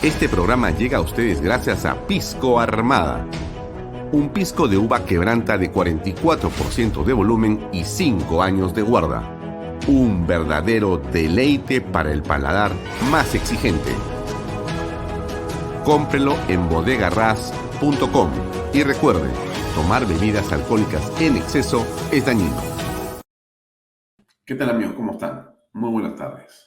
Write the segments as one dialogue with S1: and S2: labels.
S1: Este programa llega a ustedes gracias a Pisco Armada. Un pisco de uva quebranta de 44% de volumen y 5 años de guarda. Un verdadero deleite para el paladar más exigente. Cómprelo en bodegarras.com y recuerde, tomar bebidas alcohólicas en exceso es dañino. ¿Qué tal, amigos? ¿Cómo están? Muy buenas tardes.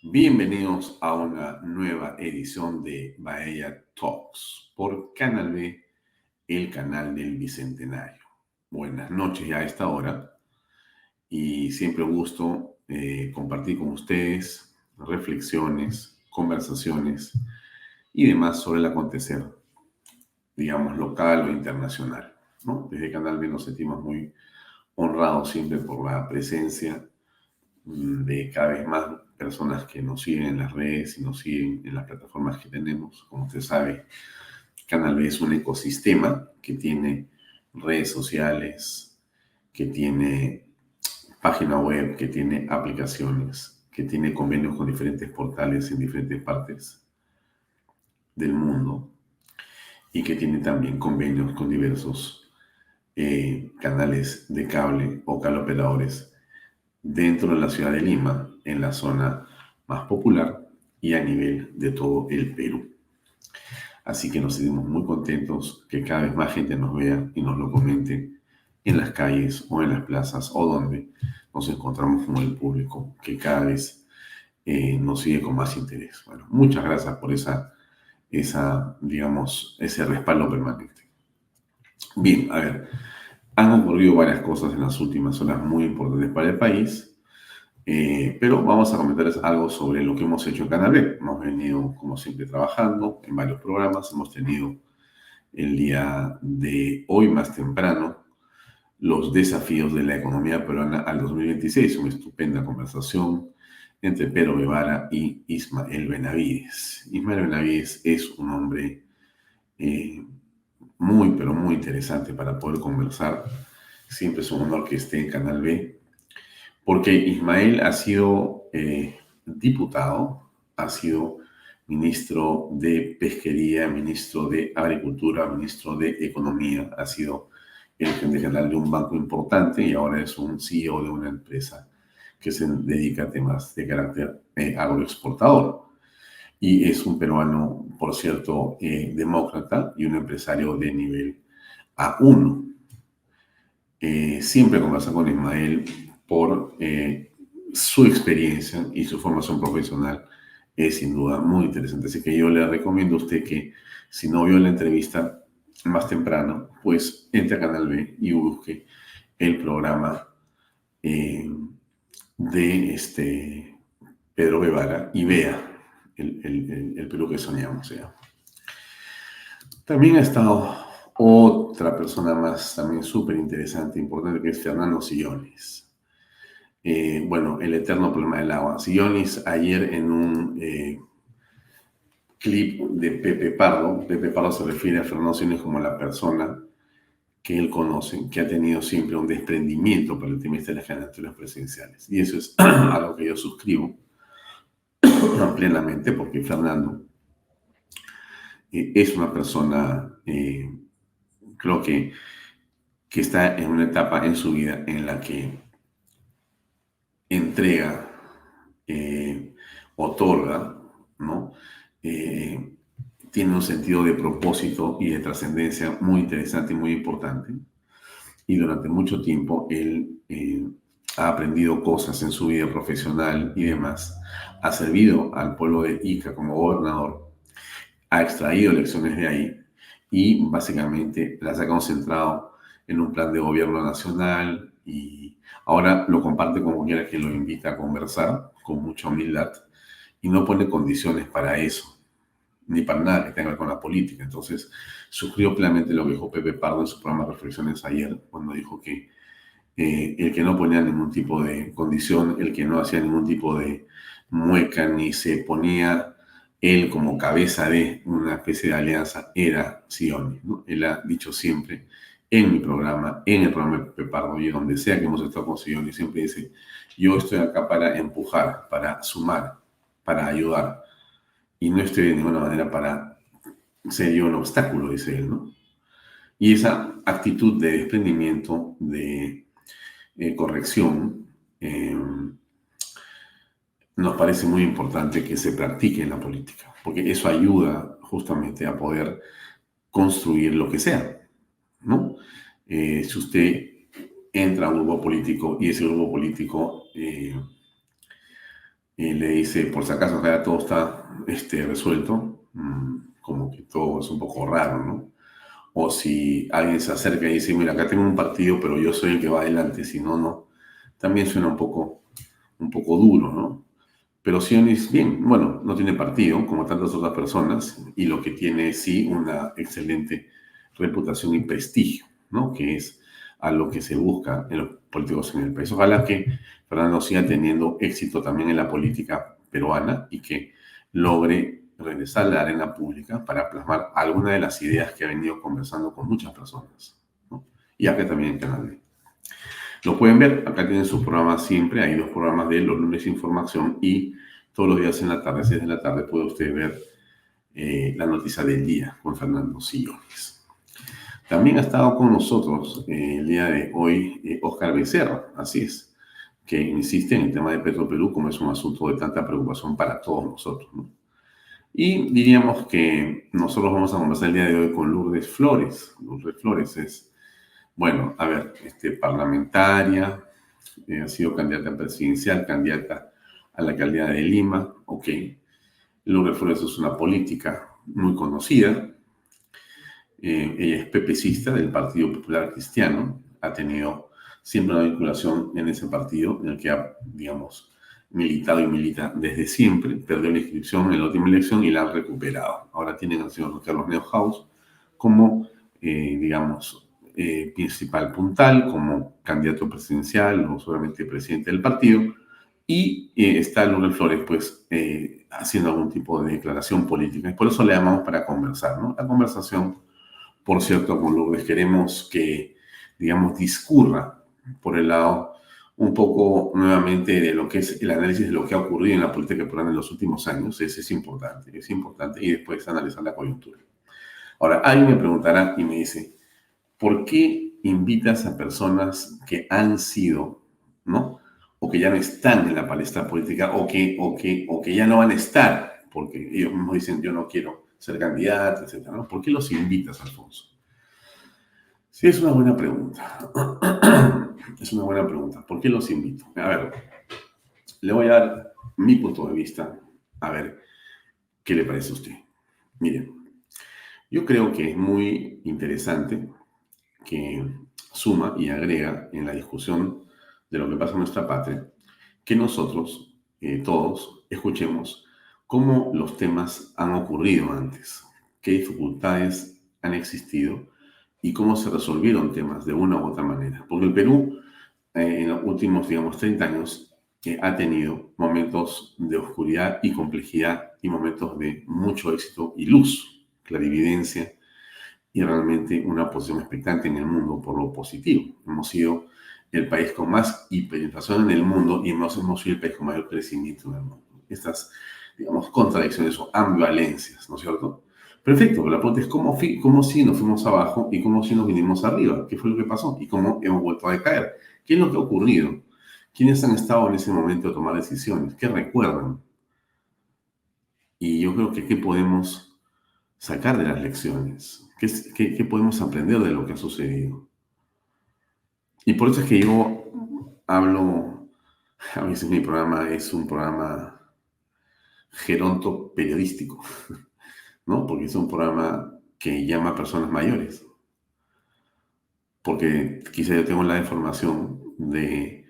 S1: Bienvenidos a una nueva edición de Bahía Talks por Canal B, el canal del Bicentenario. Buenas noches ya a esta hora y siempre un gusto compartir con ustedes reflexiones, conversaciones y demás sobre el acontecer, digamos, local o internacional, ¿no? Desde Canal B nos sentimos muy honrados siempre por la presencia de cada vez más personas que nos siguen en las redes y nos siguen en las plataformas que tenemos. Como usted sabe, Canal B es un ecosistema que tiene redes sociales, que tiene página web, que tiene aplicaciones, que tiene convenios con diferentes portales en diferentes partes del mundo y que tiene también convenios con diversos canales de cable o operadores dentro de la ciudad de Lima, en la zona más popular y a nivel de todo el Perú. Así que nos sentimos muy contentos que cada vez más gente nos vea y nos lo comente en las calles o en las plazas o donde nos encontramos con el público que cada vez nos sigue con más interés. Bueno, muchas gracias por digamos, ese respaldo permanente. Bien, a ver, han ocurrido varias cosas en las últimas horas muy importantes para el país. Pero vamos a comentarles algo sobre lo que hemos hecho en Canal B. Hemos venido, como siempre, trabajando en varios programas. Hemos tenido el día de hoy, más temprano, los desafíos de la economía peruana al 2026. Una estupenda conversación entre Pedro Guevara y Ismael Benavides. Ismael Benavides es un hombre muy, pero muy interesante para poder conversar. Siempre es un honor que esté en Canal B. Porque Ismael ha sido diputado, ha sido ministro de Pesquería, ministro de Agricultura, ministro de Economía, ha sido el gerente general de un banco importante y ahora es un CEO de una empresa que se dedica a temas de carácter agroexportador. Y es un peruano, por cierto, demócrata y un empresario de nivel A1. Siempre conversa con Ismael por su experiencia y su formación profesional es sin duda muy interesante. Así que yo le recomiendo a usted que si no vio la entrevista más temprano, pues entre a Canal B y busque el programa de Pedro Guevara y vea el Perú que soñamos. ¿Ya? También ha estado otra persona más también súper interesante, importante, que es Fernando Sillones. Bueno, el eterno problema del agua. Sillones ayer en un clip de Pepe Pardo se refiere a Fernando Sillones como la persona que él conoce, que ha tenido siempre un desprendimiento para el tema de las candidaturas presidenciales. Y eso es algo que yo suscribo plenamente, porque Fernando es una persona, creo que está en una etapa en su vida en la que entrega, otorga, ¿no? Tiene un sentido de propósito y de trascendencia muy interesante y muy importante. Y durante mucho tiempo él ha aprendido cosas en su vida profesional y demás. Ha servido al pueblo de Ica como gobernador, ha extraído lecciones de ahí y básicamente las ha concentrado en un plan de gobierno nacional y ahora lo comparte con cualquiera que lo invita a conversar con mucha humildad y no pone condiciones para eso, ni para nada que tenga que ver con la política. Entonces, suscribo plenamente lo que dijo Pepe Pardo en su programa Reflexiones ayer, cuando dijo que el que no ponía ningún tipo de condición, el que no hacía ningún tipo de mueca, ni se ponía él como cabeza de una especie de alianza, era Sillones, ¿no? Él ha dicho siempre en mi programa, en el programa de Pepe Pardo y donde sea que hemos estado con Sillones, siempre dice, yo estoy acá para empujar, para sumar, para ayudar. y no estoy de ninguna manera para ser yo un obstáculo, dice él, ¿no? Y esa actitud de desprendimiento, de corrección, eh, nos parece muy importante que se practique en la política, porque eso ayuda justamente a poder construir lo que sea, ¿no? Si usted entra a un grupo político y ese grupo político le dice, por si acaso acá todo está resuelto, como que todo es un poco raro, ¿no? O si alguien se acerca y dice, mira, acá tengo un partido, pero yo soy el que va adelante, si no, no. También suena un poco duro, ¿no? Pero Sionis, bien, bueno, no tiene partido, como tantas otras personas, y lo que tiene es sí una excelente reputación y prestigio, ¿no? Que es a lo que se busca en los políticos en el país. Ojalá que Fernando siga teniendo éxito también en la política peruana y que logre regresar a la arena pública para plasmar alguna de las ideas que ha venido conversando con muchas personas, ¿no? Y acá también en Canal B. Lo pueden ver, acá tienen sus programas siempre, hay dos programas de los lunes Información y todos los días en la tarde, 6 de la tarde, puede usted ver la noticia del día con Fernando Sillones. También ha estado con nosotros el día de hoy Óscar Becerra, así es, que insiste en el tema de Petroperú como es un asunto de tanta preocupación para todos nosotros, ¿no? Y diríamos que nosotros vamos a conversar el día de hoy con Lourdes Flores. Lourdes Flores es, bueno, a ver, parlamentaria, ha sido candidata presidencial, candidata a la alcaldía de Lima, ok. Lourdes Flores es una política muy conocida. Ella es pepecista del Partido Popular Cristiano, ha tenido siempre una vinculación en ese partido, en el que ha, digamos, militado y milita desde siempre. Perdió la inscripción en la última elección y la han recuperado. Ahora tienen al señor Carlos Neuhaus como, digamos, principal puntal, como candidato presidencial o solamente presidente del partido. Y está Lourdes Flores, pues, haciendo algún tipo de declaración política. Y por eso le llamamos para conversar, ¿no? La conversación, por cierto, con Lourdes queremos que, digamos, discurra por el lado un poco nuevamente de lo que es el análisis de lo que ha ocurrido en la política peruana en los últimos años. Ese es importante, y después analizar la coyuntura. Ahora, alguien me preguntará y me dice, ¿por qué invitas a personas que han sido, ¿no? O que ya no están en la palestra política o que ya no van a estar, porque ellos mismos dicen, yo no quiero ser candidato, etcétera, ¿no? ¿Por qué los invitas, Alfonso? Sí, es una buena pregunta. Es una buena pregunta. ¿Por qué los invito? A ver, le voy a dar mi punto de vista, a ver qué le parece a usted. Miren, yo creo que es muy interesante que suma y agrega en la discusión de lo que pasa en nuestra patria, que nosotros, todos, escuchemos cómo los temas han ocurrido antes, qué dificultades han existido y cómo se resolvieron temas de una u otra manera. Porque el Perú, en los últimos, digamos, 30 años, ha tenido momentos de oscuridad y complejidad y momentos de mucho éxito y luz, clarividencia, y realmente una posición expectante en el mundo por lo positivo. Hemos sido el país con más hiperinflación en el mundo y hemos sido el país con mayor crecimiento en el mundo. Estas, digamos, contradicciones o ambivalencias, ¿no es cierto? Perfecto, pero la pregunta es cómo si nos fuimos abajo y cómo si nos vinimos arriba. ¿Qué fue lo que pasó? ¿Y cómo hemos vuelto a decaer? ¿Qué es lo que ha ocurrido? ¿Quiénes han estado en ese momento de tomar decisiones? ¿Qué recuerdan? Y yo creo que qué podemos sacar de las lecciones, qué podemos aprender de lo que ha sucedido. Y por eso es que yo hablo, a veces mi programa es un programa geronto periodístico, ¿no? Porque es un programa que llama a personas mayores. Porque quizá yo tengo la información de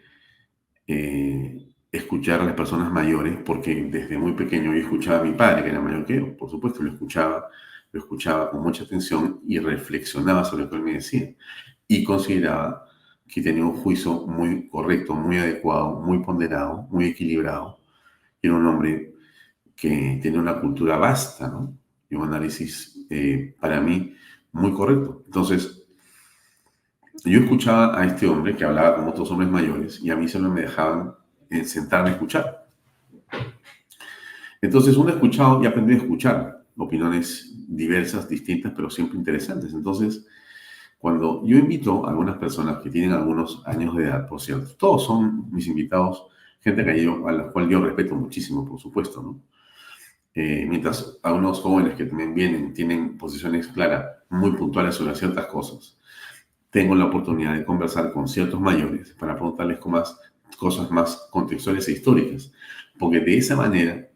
S1: escuchar a las personas mayores, porque desde muy pequeño yo escuchaba a mi padre, que era mayor que yo, por supuesto, lo escuchaba con mucha atención y reflexionaba sobre lo que él me decía. Y consideraba que tenía un juicio muy correcto, muy adecuado, muy ponderado, muy equilibrado. Era un hombre que tenía una cultura vasta, ¿no? Y un análisis, para mí, muy correcto. Entonces, yo escuchaba a este hombre que hablaba con otros hombres mayores y a mí solo me dejaban sentarme a escuchar. Entonces uno ha escuchado y ha aprendido a escuchar opiniones diversas, distintas, pero siempre interesantes. Entonces, cuando yo invito a algunas personas que tienen algunos años de edad, por cierto, todos son mis invitados, gente a la cual yo respeto muchísimo, por supuesto, ¿no? Mientras algunos jóvenes que también vienen tienen posiciones claras, muy puntuales sobre ciertas cosas, tengo la oportunidad de conversar con ciertos mayores para preguntarles cosas más contextuales e históricas, porque de esa manera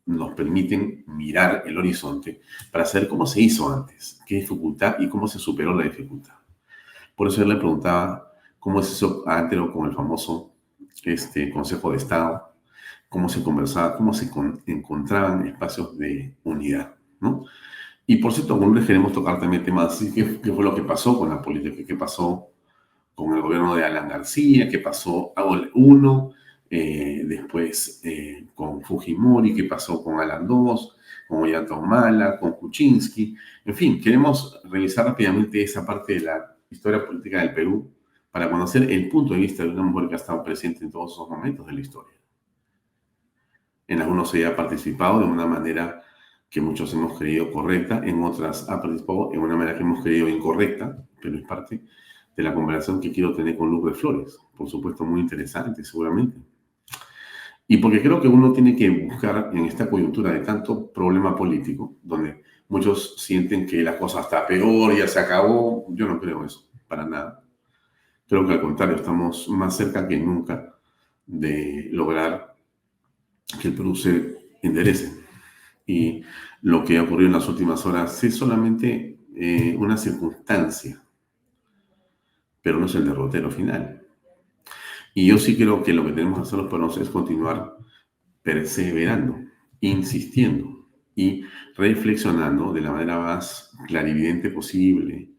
S1: nos permiten mirar el horizonte para saber cómo se hizo antes, qué dificultad y cómo se superó la dificultad. Por eso yo le preguntaba cómo se hizo antes con el famoso Consejo de Estado, cómo se conversaba, cómo se encontraban espacios de unidad, ¿no? Y por cierto, algunos les queremos tocar también temas así, qué fue lo que pasó con la política, qué pasó con el gobierno de Alan García, qué pasó uno, después con Fujimori, qué pasó con Alan II, con Ollanta Humala, con Kuczynski. En fin, queremos revisar rápidamente esa parte de la historia política del Perú para conocer el punto de vista de una mujer que ha estado presente en todos esos momentos de la historia. En algunos ella ha participado de una manera que muchos hemos creído correcta, en otras ha participado de una manera que hemos creído incorrecta, pero es parte de la conversación que quiero tener con Lourdes Flores. Por supuesto, muy interesante, seguramente. Y porque creo que uno tiene que buscar en esta coyuntura de tanto problema político, donde muchos sienten que la cosa está peor, ya se acabó. Yo no creo eso, para nada. Creo que al contrario, estamos más cerca que nunca de lograr que el Perú se enderece. Y lo que ha ocurrido en las últimas horas es solamente una circunstancia, pero no es el derrotero final. Y yo sí creo que lo que tenemos que hacer los peruanos es continuar perseverando, insistiendo y reflexionando de la manera más clarividente posible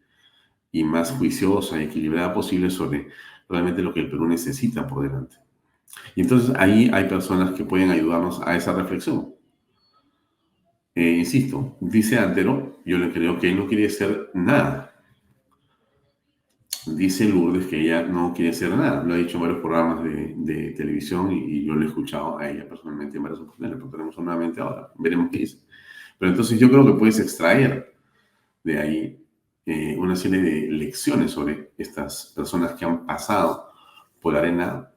S1: y más juiciosa y equilibrada posible sobre realmente lo que el Perú necesita por delante. Y entonces ahí hay personas que pueden ayudarnos a esa reflexión. Insisto, dice Antero, yo le creo que él no quiere hacer nada. Dice Lourdes que ella no quiere hacer nada. Lo ha dicho en varios programas de televisión y yo lo he escuchado a ella personalmente en varias oportunidades. Le preguntaremos nuevamente ahora. Veremos qué dice. Pero entonces yo creo que puedes extraer de ahí una serie de lecciones sobre estas personas que han pasado por la arena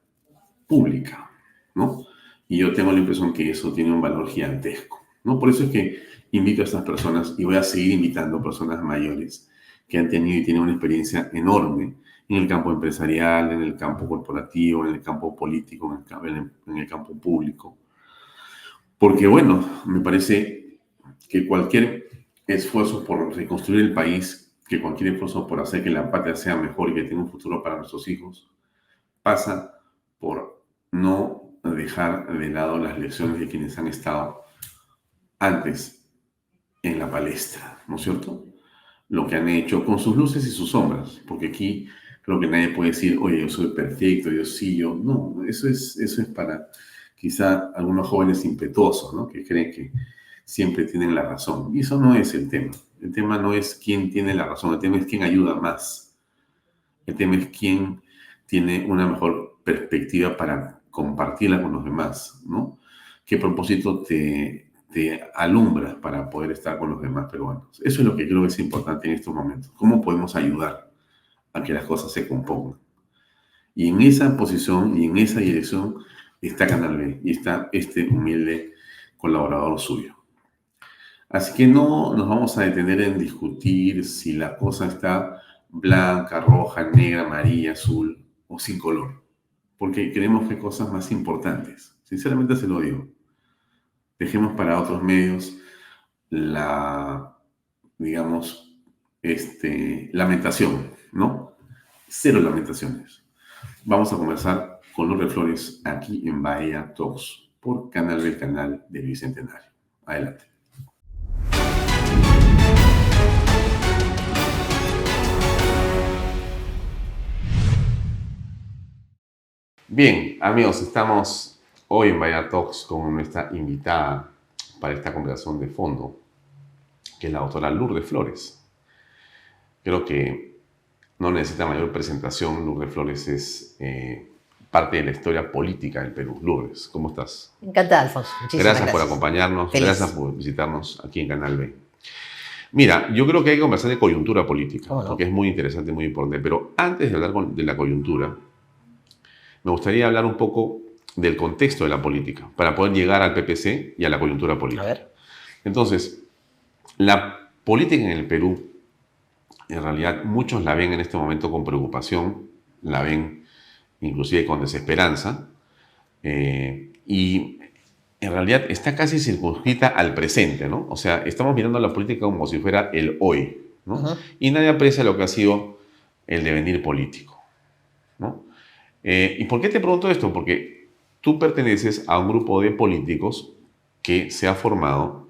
S1: pública, ¿no? Y yo tengo la impresión que eso tiene un valor gigantesco, ¿no? Por eso es que invito a estas personas y voy a seguir invitando a personas mayores que han tenido y tienen una experiencia enorme en el campo empresarial, en el campo corporativo, en el campo político, en el campo público. Porque, bueno, me parece que cualquier esfuerzo por reconstruir el país, que cualquier esfuerzo por hacer que la patria sea mejor y que tenga un futuro para nuestros hijos, pasa por no dejar de lado las lecciones de quienes han estado antes en la palestra, ¿no es cierto? Lo que han hecho con sus luces y sus sombras, porque aquí creo que nadie puede decir, oye, yo soy perfecto, yo sí, yo... No, eso es para quizá algunos jóvenes impetuosos, ¿no? Que creen que siempre tienen la razón. Y eso no es el tema. El tema no es quién tiene la razón, el tema es quién ayuda más. El tema es quién tiene una mejor perspectiva para compartirla con los demás, ¿no? ¿Qué propósito te alumbra para poder estar con los demás peruanos? Eso es lo que creo que es importante en estos momentos. ¿Cómo podemos ayudar a que las cosas se compongan? Y en esa posición y en esa dirección está Canal B y está este humilde colaborador suyo. Así que no nos vamos a detener en discutir si la cosa está blanca, roja, negra, amarilla, azul o sin color, porque creemos que hay cosas más importantes. Sinceramente se lo digo. Dejemos para otros medios la, digamos, lamentación, ¿no? Cero lamentaciones. Vamos a conversar con Lourdes Flores aquí en Bahía Talks por Canal B, el canal del Bicentenario. Adelante. Bien, amigos, estamos hoy en Bahía Talks con nuestra invitada para esta conversación de fondo, que es la doctora Lourdes Flores. Creo que no necesita mayor presentación. Lourdes Flores es parte de la historia política del Perú. Lourdes, ¿cómo estás?
S2: Encantada, Alfonso. Muchísimas
S1: Gracias por acompañarnos,
S2: Feliz.
S1: Gracias por visitarnos aquí en Canal B. Mira, yo creo que hay que conversar de coyuntura política, porque es muy interesante y muy importante. Pero antes de hablar de la coyuntura, me gustaría hablar un poco del contexto de la política, para poder llegar al PPC y a la coyuntura política.
S2: A ver.
S1: Entonces, la política en el Perú, en realidad, muchos la ven en este momento con preocupación, la ven inclusive con desesperanza, y en realidad está casi circunscrita al presente, ¿no? O sea, estamos mirando la política como si fuera el hoy, ¿no? Y nadie aprecia lo que ha sido el devenir político, ¿no? ¿Y por qué te pregunto esto? Porque tú perteneces a un grupo de políticos que se ha formado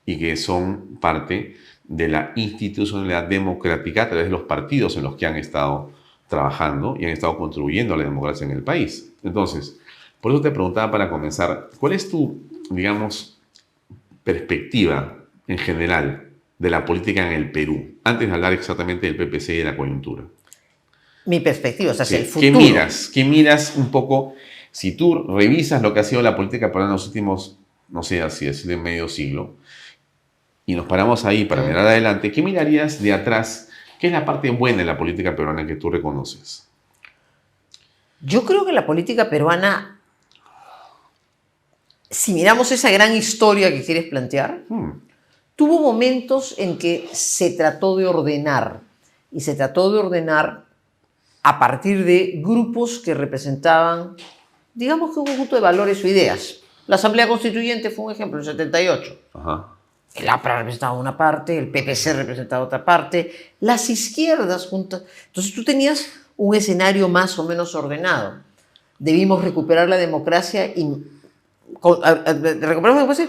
S1: y que son parte de la institucionalidad democrática a través de los partidos en los que han estado trabajando y han estado contribuyendo a la democracia en el país. Entonces, por eso te preguntaba para comenzar, ¿cuál es tu, digamos, perspectiva en general de la política en el Perú, antes de hablar exactamente del PPC y de la coyuntura?
S2: Mi perspectiva, o sea, hacia el futuro.
S1: ¿Qué miras? ¿Qué miras un poco? Si tú revisas lo que ha sido la política peruana en los últimos, no sé, así decirlo, medio siglo, y nos paramos ahí para mirar adelante, ¿qué mirarías de atrás? ¿Qué es la parte buena de la política peruana que tú reconoces?
S2: Yo creo que la política peruana, si miramos esa gran historia que quieres plantear, tuvo momentos en que se trató de ordenar, y se trató de ordenar a partir de grupos que representaban, digamos que un conjunto de valores o ideas. La Asamblea Constituyente fue un ejemplo, en el 78.
S1: Ajá.
S2: El APRA representaba una parte, el PPC representaba otra parte, las izquierdas juntas. Entonces tú tenías un escenario más o menos ordenado. Debimos recuperar la democracia y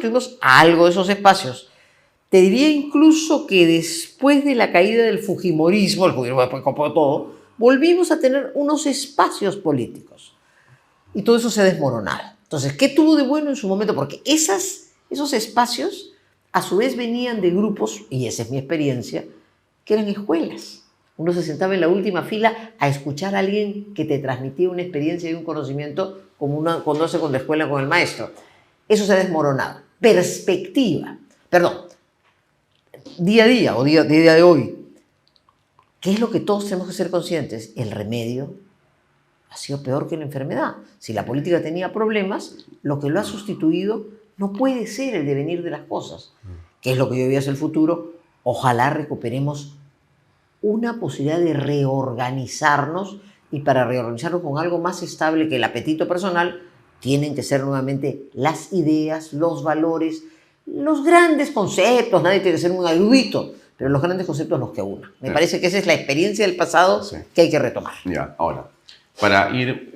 S2: tuvimos algo de esos espacios. Te diría incluso que después de la caída del Fujimorismo, el Fujimorismo después compró todo, volvimos a tener unos espacios políticos. Y todo eso se ha desmoronado. Entonces, ¿qué tuvo de bueno en su momento? Porque esos espacios a su vez venían de grupos, y esa es mi experiencia, que eran escuelas. Uno se sentaba en la última fila a escuchar a alguien que te transmitía una experiencia y un conocimiento como cuando hace con la escuela con el maestro. Eso se ha desmoronado. Perspectiva. Perdón. Día a día, o día de hoy, ¿qué es lo que todos tenemos que ser conscientes? El remedio ha sido peor que la enfermedad. Si la política tenía problemas, lo que lo ha sustituido no puede ser el devenir de las cosas. ¿Qué es lo que yo veo hacia el futuro? Ojalá recuperemos una posibilidad de reorganizarnos, y para reorganizarnos con algo más estable que el apetito personal, tienen que ser nuevamente las ideas, los valores, los grandes conceptos. Nadie tiene que ser un erudito, pero los grandes conceptos los que unan. Me parece que esa es la experiencia del pasado que hay que retomar.
S1: Ya, ahora, para ir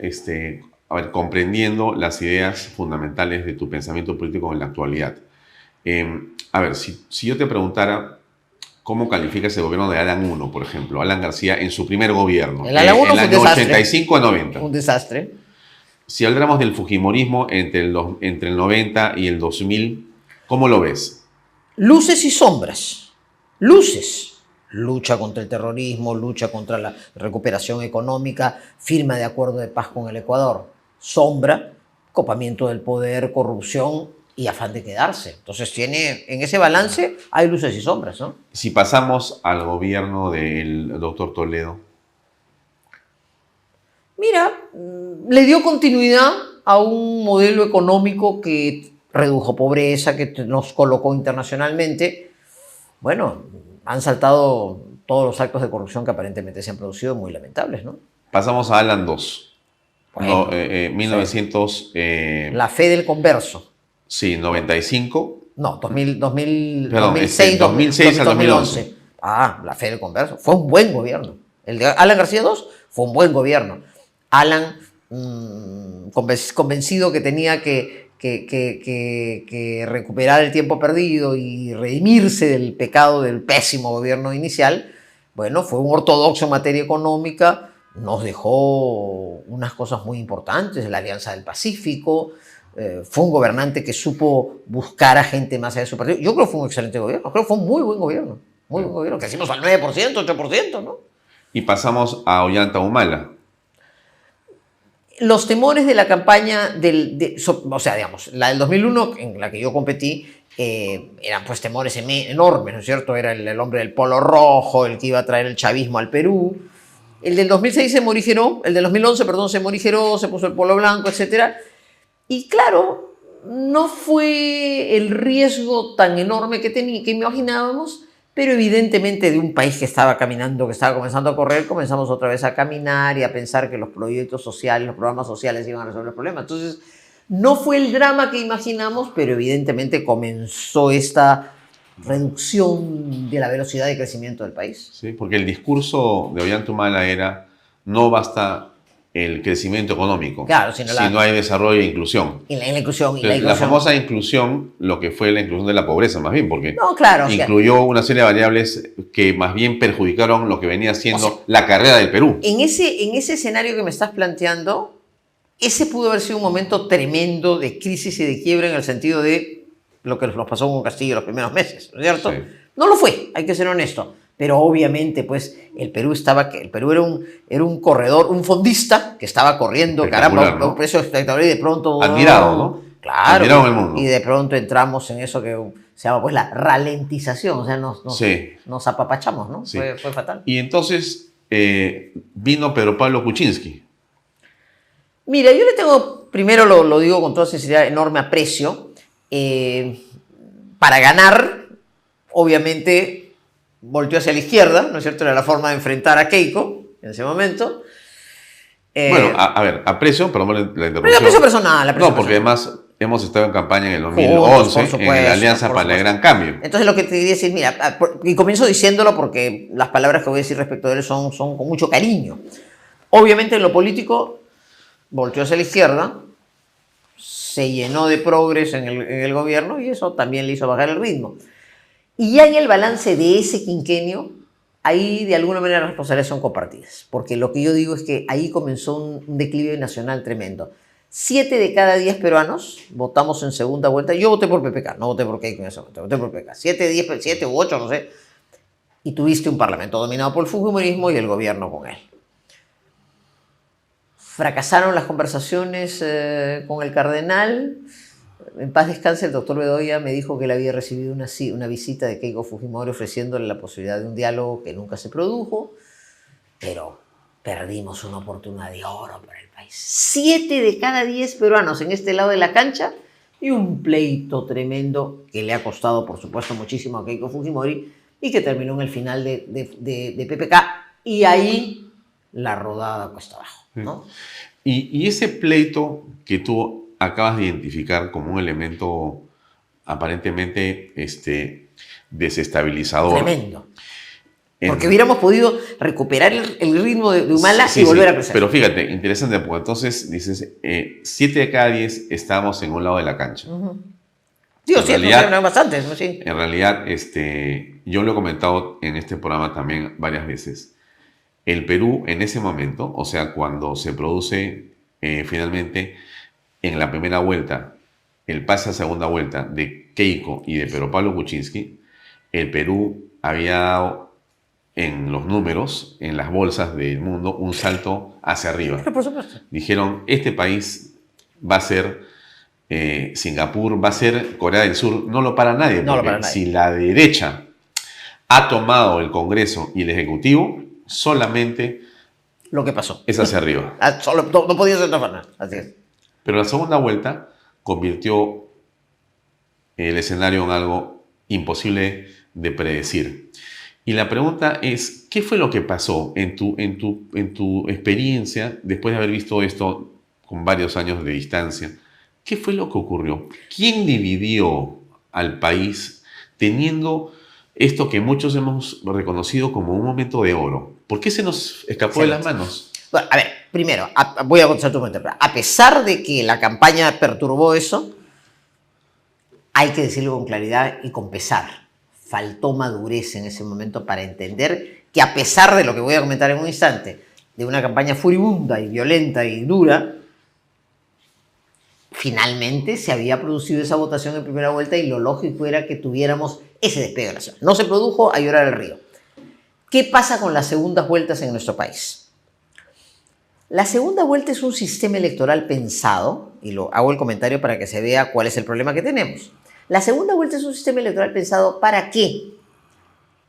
S1: comprendiendo las ideas fundamentales de tu pensamiento político en la actualidad. A ver, si yo te preguntara cómo califica ese gobierno de Alan 1, por ejemplo, Alan García en su primer gobierno,
S2: el Alan 1
S1: el año 85 a 90.
S2: Un desastre.
S1: Si habláramos del Fujimorismo entre el 90 y el 2000, ¿cómo lo ves?
S2: Luces y sombras. Luces. Lucha contra el terrorismo, lucha contra la recuperación económica, firma de acuerdo de paz con el Ecuador. Sombra, copamiento del poder, corrupción y afán de quedarse. Entonces en ese balance hay luces y sombras, ¿no?
S1: Si pasamos al gobierno del doctor Toledo.
S2: Mira, le dio continuidad a un modelo económico que redujo pobreza, que nos colocó internacionalmente. Bueno, han saltado todos los actos de corrupción que aparentemente se han producido, muy lamentables, ¿no?
S1: Pasamos a Alan 2.
S2: Bueno,
S1: 1900...
S2: la fe del converso.
S1: Sí, 95.
S2: No, 2006
S1: al 2011.
S2: Ah, la fe del converso. Fue un buen gobierno. El de Alan García II fue un buen gobierno. Alan, convencido que tenía que recuperar el tiempo perdido y redimirse del pecado del pésimo gobierno inicial, bueno, fue un ortodoxo en materia económica, nos dejó unas cosas muy importantes, la Alianza del Pacífico, fue un gobernante que supo buscar a gente más allá de su partido. Yo creo que fue un excelente gobierno, creo que fue un muy buen gobierno, crecimos al 9%, 8%, ¿no?
S1: Y pasamos a Ollanta Humala.
S2: Los temores de la campaña, o sea, digamos, la del 2001, en la que yo competí, eran pues temores enormes, ¿no es cierto? Era el hombre del polo rojo, el que iba a traer el chavismo al Perú. El del 2006 se morigeró, el del 2011, perdón, se morigeró, se puso el polo blanco, etc. Y claro, no fue el riesgo tan enorme que imaginábamos, pero evidentemente de un país que estaba caminando, que estaba comenzando a correr, comenzamos otra vez a caminar y a pensar que los proyectos sociales, los programas sociales iban a resolver el problema. Entonces, no fue el drama que imaginamos, pero evidentemente comenzó esta reducción de la velocidad de crecimiento del país.
S1: Sí, porque el discurso de Ollanta era no basta el crecimiento económico,
S2: claro,
S1: si no hay desarrollo e inclusión.
S2: La inclusión.
S1: Entonces, la famosa inclusión, lo que fue la inclusión de la pobreza, más bien, porque
S2: no, claro,
S1: incluyó una serie de variables que más bien perjudicaron lo que venía siendo la carrera del Perú.
S2: En ese escenario que me estás planteando, ese pudo haber sido un momento tremendo de crisis y de quiebra en el sentido de lo que nos pasó con Castillo los primeros meses, ¿no es cierto? Sí. No lo fue, hay que ser honesto. Pero obviamente, pues, el Perú era un corredor, un fondista que estaba corriendo, caramba, ¿no? Un precio espectacular y de pronto...
S1: Admirado, ¿no?
S2: Claro.
S1: Admirado en el mundo.
S2: Y de pronto entramos en eso que se llama, pues, la ralentización. O sea, nos apapachamos, ¿no? Sí. Fue fatal.
S1: Y entonces vino Pedro Pablo Kuczynski.
S2: Mira, yo le tengo, primero lo digo con toda sinceridad, enorme aprecio. Para ganar, obviamente, volteó hacia la izquierda, ¿no es cierto? Era la forma de enfrentar a Keiko en ese momento.
S1: Bueno, a ver, aprecio, perdón la interrupción.
S2: Pero aprecio personal.
S1: No, porque además hemos estado en campaña en el 2011, en la Alianza para el Gran Cambio.
S2: Entonces lo que te diría es, mira, y comienzo diciéndolo porque las palabras que voy a decir respecto de él son con mucho cariño. Obviamente en lo político volteó hacia la izquierda, se llenó de progres en el gobierno y eso también le hizo bajar el ritmo. Y ya en el balance de ese quinquenio, ahí de alguna manera las responsabilidades son compartidas, porque lo que yo digo es que ahí comenzó un declive nacional tremendo. 7 de cada 10 peruanos votamos en segunda vuelta. Yo voté por PPK, no voté por Keiko en ese momento, voté por PPK. 7 u 8, no sé. Y tuviste un parlamento dominado por el fujimorismo y el gobierno con él. Fracasaron las conversaciones con el cardenal. En paz descanse, el doctor Bedoya me dijo que él había recibido una visita de Keiko Fujimori ofreciéndole la posibilidad de un diálogo que nunca se produjo, pero perdimos una oportunidad de oro para el país. 7 de cada 10 peruanos en este lado de la cancha y un pleito tremendo que le ha costado, por supuesto, muchísimo a Keiko Fujimori y que terminó en el final de PPK y ahí la rodada cuesta abajo, ¿no?
S1: Y ese pleito que tú acabas de identificar como un elemento aparentemente desestabilizador.
S2: Tremendo. Porque hubiéramos podido recuperar el ritmo de Humala y volver a crecer.
S1: Pero fíjate, interesante, porque entonces dices, 7 de cada 10 estábamos en un lado de la cancha.
S2: Digo, sí, realidad, bastante. Sí.
S1: En realidad, yo lo he comentado en este programa también varias veces. El Perú en ese momento, o sea, cuando se produce finalmente en la primera vuelta, el pase a segunda vuelta de Keiko y de Pedro Pablo Kuczynski, el Perú había dado en los números, en las bolsas del mundo, un salto hacia arriba.
S2: Por supuesto.
S1: Dijeron, este país va a ser Singapur, va a ser Corea del Sur. No lo para nadie,
S2: no
S1: porque
S2: lo para nadie.
S1: Si la derecha ha tomado el Congreso y el Ejecutivo, solamente
S2: lo que pasó
S1: es hacia arriba.
S2: No podía ser otra forma. Así es.
S1: Pero la segunda vuelta convirtió el escenario en algo imposible de predecir. Y la pregunta es, ¿qué fue lo que pasó en tu experiencia después de haber visto esto con varios años de distancia? ¿Qué fue lo que ocurrió? ¿Quién dividió al país teniendo esto que muchos hemos reconocido como un momento de oro? ¿Por qué se nos escapó de las manos?
S2: Bueno, a ver, primero, voy a contestar tu comentario. A pesar de que la campaña perturbó eso, hay que decirlo con claridad y con pesar. Faltó madurez en ese momento para entender que a pesar de lo que voy a comentar en un instante, de una campaña furibunda y violenta y dura, finalmente se había producido esa votación en primera vuelta y lo lógico era que tuviéramos ese despegue nacional. No se produjo, a llorar el río. ¿Qué pasa con las segundas vueltas en nuestro país? La segunda vuelta es un sistema electoral pensado, y lo hago el comentario para que se vea cuál es el problema que tenemos. La segunda vuelta es un sistema electoral pensado para que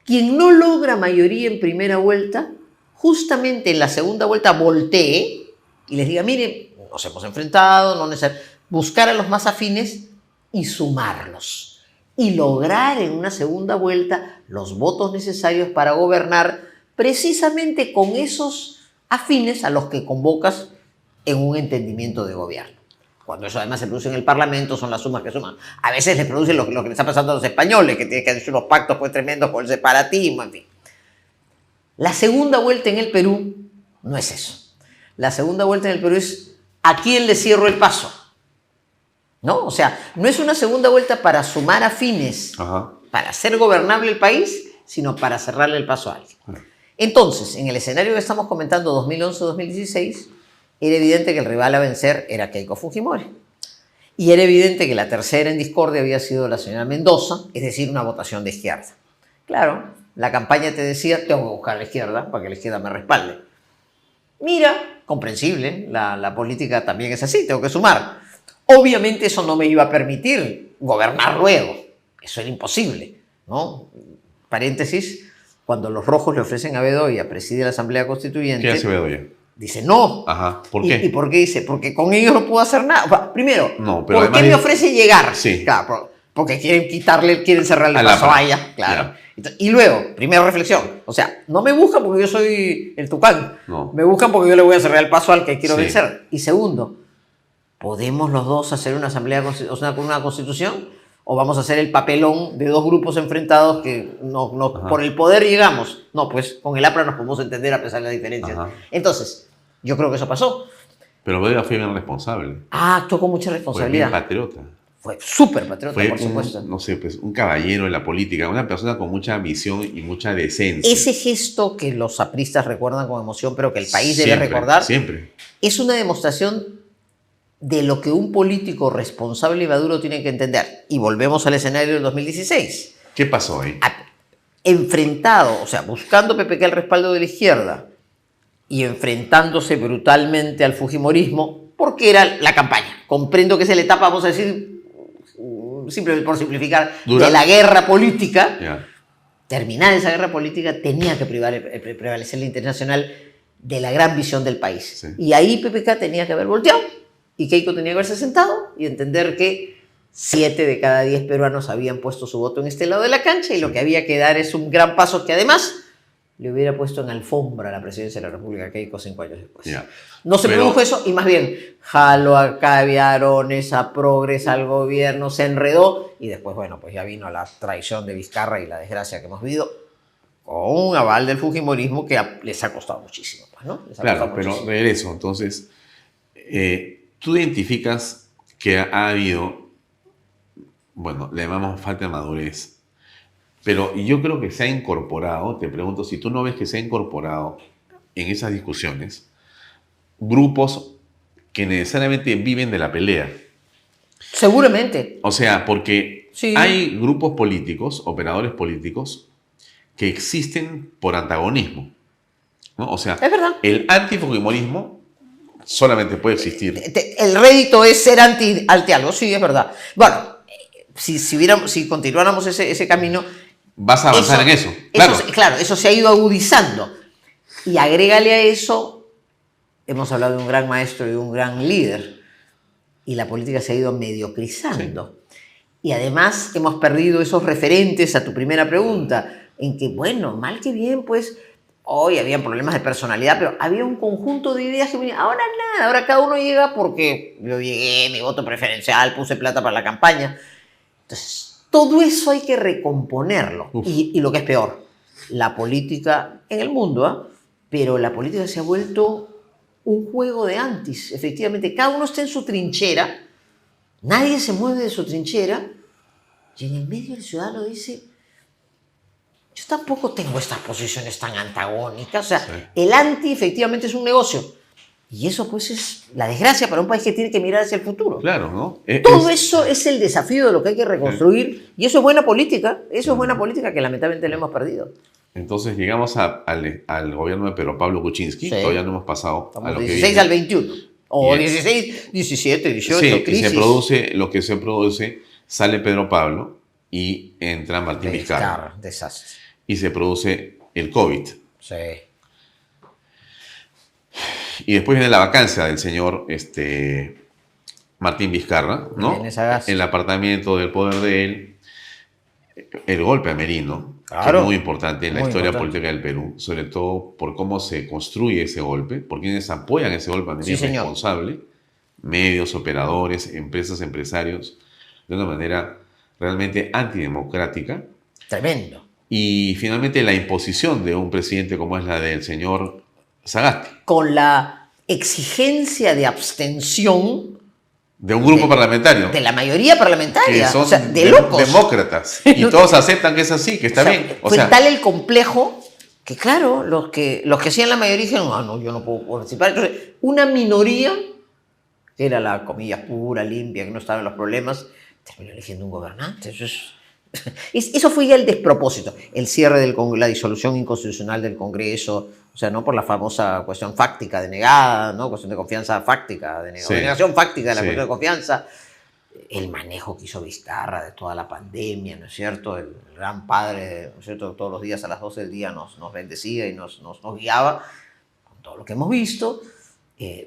S2: quien no logra mayoría en primera vuelta, justamente en la segunda vuelta voltee y les diga, miren, nos hemos enfrentado, no necesariamente, buscar a los más afines y sumarlos. Y lograr en una segunda vuelta los votos necesarios para gobernar precisamente con esos afines a los que convocas en un entendimiento de gobierno. Cuando eso además se produce en el Parlamento, son las sumas que suman. A veces les produce lo que le está pasando a los españoles, que tienen que hacer unos pactos pues tremendos con el separatismo, en fin. La segunda vuelta en el Perú no es eso. La segunda vuelta en el Perú es ¿a quién le cierro el paso? ¿No? O sea, no es una segunda vuelta para sumar afines, para hacer gobernable el país, sino para cerrarle el paso a alguien. Entonces, en el escenario que estamos comentando, 2011-2016, era evidente que el rival a vencer era Keiko Fujimori. Y era evidente que la tercera en discordia había sido la señora Mendoza, es decir, una votación de izquierda. Claro, la campaña te decía, tengo que buscar a la izquierda para que la izquierda me respalde. Mira, comprensible, la política también es así, tengo que sumar. Obviamente eso no me iba a permitir gobernar luego, eso era imposible, ¿no? Paréntesis, cuando los rojos le ofrecen a Bedoya presidir la Asamblea Constituyente...
S1: ¿Qué hace Bedoya?
S2: Dice no.
S1: Ajá. ¿Por qué?
S2: ¿Y por qué dice? Porque con ellos no puedo hacer nada. Primero,
S1: no, pero
S2: ¿por qué me ofrece llegar?
S1: Sí.
S2: Claro, porque quieren cerrarle el paso a ella. Claro. Yeah. Y luego, primera reflexión. O sea, no me buscan porque yo soy el tucán. No. Me buscan porque yo le voy a cerrar el paso al que quiero vencer. Y segundo, ¿podemos los dos hacer una asamblea, o sea, con una constitución? ¿O vamos a hacer el papelón de dos grupos enfrentados que no por el poder llegamos? No, pues con el APRA nos podemos entender a pesar de las diferencias. Entonces, yo creo que eso pasó.
S1: Pero Bedoya fue bien responsable.
S2: Actuó con mucha responsabilidad.
S1: Fue bien patriota.
S2: Fue súper patriota, por supuesto.
S1: No sé, pues un caballero de la política, una persona con mucha visión y mucha decencia.
S2: Ese gesto que los apristas recuerdan con emoción, pero que el país debe recordar, es una demostración de lo que un político responsable y maduro tiene que entender. Y volvemos al escenario del 2016.
S1: ¿Qué pasó ahí?
S2: Enfrentado, o sea, buscando PPK el respaldo de la izquierda y enfrentándose brutalmente al fujimorismo, porque era la campaña. Comprendo que es la etapa, vamos a decir, simplemente por simplificar, de la guerra política. Terminada esa guerra política, tenía que prevalecer la internacional de la gran visión del país. Y ahí PPK tenía que haber volteado. Y Keiko tenía que haberse sentado y entender que 7 de cada 10 peruanos habían puesto su voto en este lado de la cancha y lo que había que dar es un gran paso que además le hubiera puesto en alfombra a la presidencia de la República Keiko 5 años después. No se produjo eso y más bien jaló a Caviarones, a Progres, al gobierno, se enredó y después, bueno, pues ya vino la traición de Vizcarra y la desgracia que hemos vivido con un aval del fujimorismo que les ha costado muchísimo. ¿No?
S1: Claro, pero regreso, entonces... tú identificas que ha habido, bueno, le llamamos falta de madurez, pero yo creo que se ha incorporado, te pregunto, si tú no ves que se ha incorporado en esas discusiones grupos que necesariamente viven de la pelea.
S2: Seguramente.
S1: O sea, porque hay grupos políticos, operadores políticos, que existen por antagonismo, ¿no? O sea,
S2: es verdad.
S1: El antifujimorismo solamente puede existir.
S2: El rédito es ser anti algo, sí, es verdad. Bueno, si continuáramos ese camino...
S1: Vas a avanzar en eso. Claro.
S2: Claro, eso se ha ido agudizando. Y agrégale a eso, hemos hablado de un gran maestro y de un gran líder, y la política se ha ido mediocrizando. Y además hemos perdido esos referentes a tu primera pregunta, en que, bueno, mal que bien, pues... Hoy había problemas de personalidad, pero había un conjunto de ideas que venían. Ahora nada, ahora cada uno llega porque yo llegué, mi voto preferencial, puse plata para la campaña. Entonces, todo eso hay que recomponerlo. Y lo que es peor, la política en el mundo, pero la política se ha vuelto un juego de antis. Efectivamente, cada uno está en su trinchera, nadie se mueve de su trinchera, y en el medio el ciudadano dice... Yo tampoco tengo estas posiciones tan antagónicas. O sea, el anti efectivamente es un negocio. Y eso pues es la desgracia para un país que tiene que mirar hacia el futuro.
S1: Claro, ¿no?
S2: Todo eso es el desafío de lo que hay que reconstruir. Y eso es buena política. Eso es buena política que lamentablemente lo hemos perdido.
S1: Entonces llegamos al gobierno de Pedro Pablo Kuczynski,
S2: Sí.
S1: todavía no hemos pasado
S2: Estamos
S1: a lo
S2: del
S1: que
S2: 16
S1: viene.
S2: al 21. O
S1: Y-
S2: 16, 17, 18,
S1: Sí, y
S2: crisis.
S1: se produce lo que se produce, sale Pedro Pablo y entra Martín Vizcarra.
S2: Desastre.
S1: Y se produce el COVID.
S2: Sí.
S1: Y después viene la vacancia del señor Martín Vizcarra, ¿no?
S2: Viene Sagasti.
S1: El apartamiento del poder de él, el golpe a Merino,
S2: Claro.
S1: que es muy importante en la
S2: Muy
S1: historia
S2: importante.
S1: política del Perú, sobre todo por cómo se construye ese golpe, por quienes apoyan ese golpe a Merino
S2: Sí, señor.
S1: responsable, medios, operadores, empresas, empresarios, de una manera realmente antidemocrática.
S2: Tremendo.
S1: Y finalmente la imposición de un presidente como es la del señor Sagasti,
S2: Con la exigencia de abstención
S1: de un grupo parlamentario.
S2: de la mayoría
S1: Que
S2: parlamentaria.
S1: son
S2: O sea, de locos.
S1: demócratas. Y todos aceptan que es así, que está
S2: O sea,
S1: bien. O
S2: fue
S1: sea,
S2: tal el complejo que, claro, los que hacían la mayoría dijeron, no, yo no puedo participar. Entonces, una minoría, que era la comillas pura, limpia, que no estaba en los problemas, terminó eligiendo un gobernante. Eso fue ya el despropósito. El cierre de la disolución inconstitucional del Congreso, o sea, no por la famosa cuestión fáctica denegada, ¿no? Cuestión de confianza fáctica denegada,
S1: Sí.
S2: denegación fáctica de la
S1: Sí.
S2: cuestión de confianza. El manejo que hizo Vizcarra de toda la pandemia, ¿no es cierto? El gran padre, ¿no es cierto? Todos los días a las 12 del día nos bendecía y nos guiaba con todo lo que hemos visto.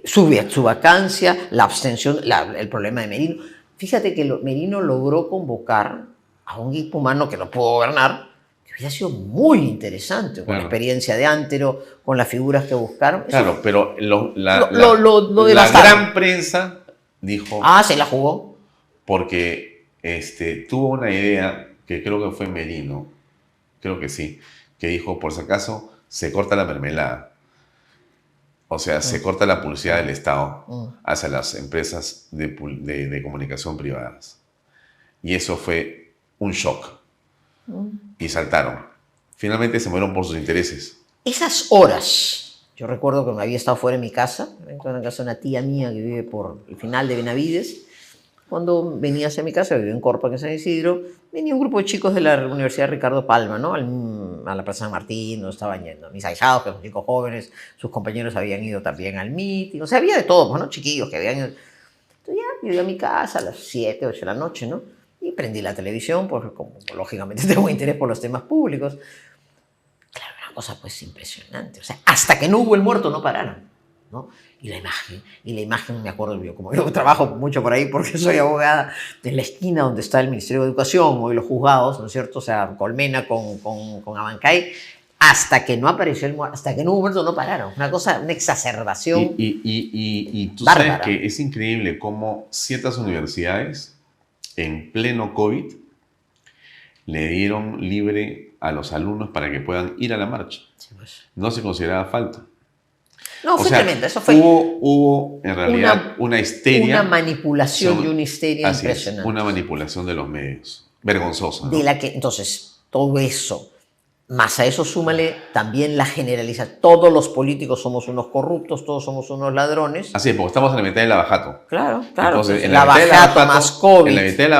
S2: Su vacancia, la abstención, el problema de Merino. Fíjate que Merino logró convocar a un equipo humano que no pudo gobernar, que hubiera sido muy interesante, con la experiencia de Antero, con las figuras que buscaron.
S1: Claro, pero la
S2: devastaron.
S1: gran prensa dijo,
S2: Se la jugó.
S1: porque tuvo una idea, que creo que fue Merino, creo que sí, que dijo, por si acaso, se corta la mermelada. O sea, se corta la publicidad del Estado hacia las empresas de comunicación privadas. Y eso fue un shock. Y saltaron. Finalmente se murieron por sus intereses.
S2: Esas horas, yo recuerdo que me había estado fuera de mi casa, en la casa de una tía mía que vive por el final de Benavides. Cuando venía hacia mi casa, vivía en Corpa, en San Isidro, venía un grupo de chicos de la Universidad Ricardo Palma, ¿no? A la Plaza San Martín, donde estaban yendo. Mis ahijados, que son chicos jóvenes, sus compañeros habían ido también al meeting. O sea, había de todo, ¿no? Chiquillos que habían ido. Entonces ya llegué a mi casa a las 7, 8 de la noche, ¿no? Y prendí la televisión, porque como lógicamente tengo interés por los temas públicos. Claro, una cosa pues impresionante. O sea, hasta que no hubo el muerto no pararon, ¿no? Y la imagen, me acuerdo yo, como yo trabajo mucho por ahí porque soy abogada, en la esquina donde está el Ministerio de Educación, hoy los juzgados, ¿no es cierto? O sea, Colmena con Abancay, hasta que no apareció el muerto, hasta que no hubo muerto no pararon. Una cosa, una exacerbación.
S1: Y tú
S2: bárbara.
S1: sabes que es increíble cómo ciertas universidades, en pleno COVID, le dieron libre a los alumnos para que puedan ir a la marcha.
S2: Sí, pues.
S1: No se consideraba falta.
S2: No, fue tremendo. Eso fue
S1: Hubo en realidad una histeria.
S2: Una manipulación y una histeria
S1: así
S2: impresionante.
S1: Es, una manipulación de los medios. Vergonzosa, ¿no?
S2: De la que, entonces, todo eso, más a eso súmale también la generalización. Todos los políticos somos unos corruptos, todos somos unos ladrones.
S1: Así es, porque estamos en la mitad del lavajato.
S2: Claro.
S1: Entonces, en
S2: Lavajato más COVID.
S1: En la mitad del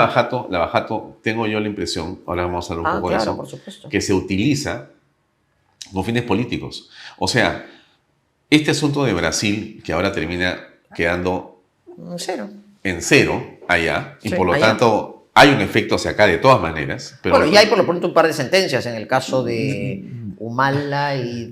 S1: lavajato, tengo yo la impresión, ahora vamos a hablar un poco de eso,
S2: por supuesto.
S1: que se utiliza con fines políticos. O sea, este asunto de Brasil, que ahora termina quedando en cero allá, y por lo tanto hay un efecto hacia acá de todas maneras. Pero
S2: bueno, ya hay por lo pronto un par de sentencias en el caso de Humala y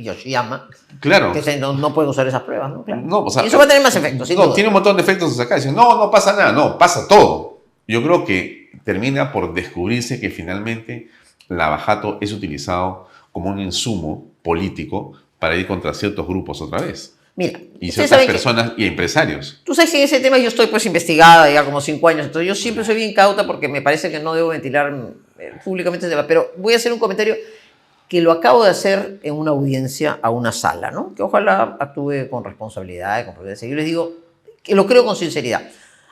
S2: Yoshiyama.
S1: Claro.
S2: Que no pueden usar esas pruebas, ¿no? Claro.
S1: No, o sea,
S2: y eso va a tener más efectos.
S1: No, tiene un montón de efectos hacia acá. Dicen, no pasa nada. No, pasa todo. Yo creo que termina por descubrirse que finalmente lavajato es utilizado como un insumo político para ir contra ciertos grupos otra vez.
S2: Mira,
S1: y ciertas personas y empresarios.
S2: Tú sabes que en ese tema yo estoy pues investigada ya como 5 años, entonces yo siempre soy bien cauta porque me parece que no debo ventilar públicamente el tema, pero voy a hacer un comentario que lo acabo de hacer en una audiencia a una sala, ¿no? Que ojalá actúe con responsabilidad, con prudencia. Yo les digo que lo creo con sinceridad.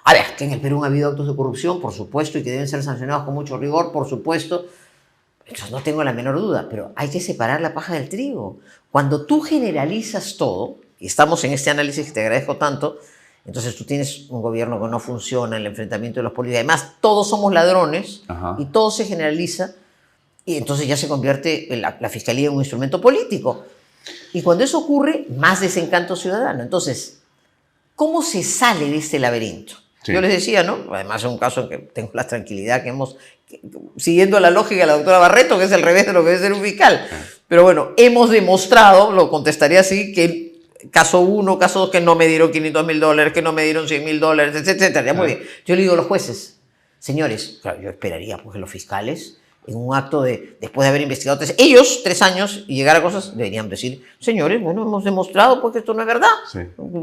S2: A ver, que en el Perú ha habido actos de corrupción, por supuesto, y que deben ser sancionados con mucho rigor, por supuesto. Entonces no tengo la menor duda, pero hay que separar la paja del trigo. Cuando tú generalizas todo, y estamos en este análisis que te agradezco tanto, Entonces tú tienes un gobierno que no funciona, el enfrentamiento de los políticos. Además, todos somos ladrones y todo se generaliza y entonces ya se convierte la fiscalía en un instrumento político. Y cuando eso ocurre, más desencanto ciudadano. Entonces, ¿cómo se sale de este laberinto? Sí. Yo les decía, ¿no? Además es un caso en que tengo la tranquilidad siguiendo la lógica de la doctora Barreto, que es el revés de lo que debe ser un fiscal. Pero bueno, hemos demostrado, lo contestaría así, que caso 1, caso 2, que no me dieron $500,000, que no me dieron $100,000, etcétera. Ya muy bien. Yo le digo a los jueces, señores, claro, yo esperaría pues, que los fiscales, en un acto después de haber investigado ellos 3 años y llegar a cosas, deberían decir, señores, bueno, hemos demostrado pues, que esto no es verdad. Sí.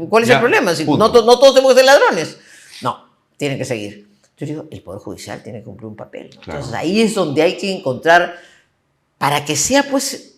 S2: ¿Cuál es el problema? Si no todos tenemos que ser ladrones. No, tienen que seguir. Yo digo, el Poder Judicial tiene que cumplir un papel, ¿no? Claro. Entonces ahí es donde hay que encontrar, para que sea pues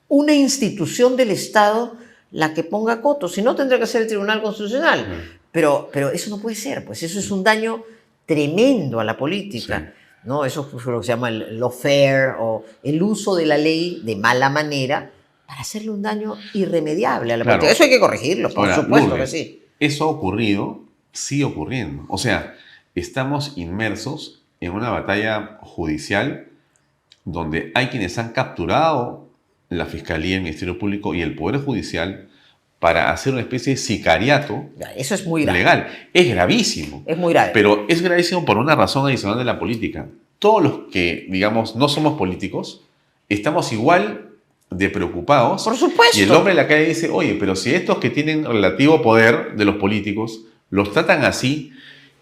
S2: una institución del Estado la que ponga cotos. Si no, tendrá que ser el Tribunal Constitucional. Pero eso no puede ser, pues eso es un daño tremendo a la política. Sí. ¿No? Eso es lo que se llama el lawfare o el uso de la ley de mala manera para hacerle un daño irremediable a la política. Eso hay que corregirlo, por supuesto Lourdes, que sí.
S1: Eso ha ocurrido, sigue ocurriendo. O sea, estamos inmersos en una batalla judicial donde hay quienes han capturado la Fiscalía, el Ministerio Público y el Poder Judicial para hacer una especie de sicariato.
S2: Eso es muy grave.
S1: Legal. Es gravísimo.
S2: Es muy grave.
S1: Pero es gravísimo por una razón adicional de la política. Todos los que, digamos, no somos políticos, estamos igual de preocupados.
S2: Por supuesto.
S1: Y el hombre en la calle dice, oye, pero si estos que tienen relativo poder de los políticos los tratan así,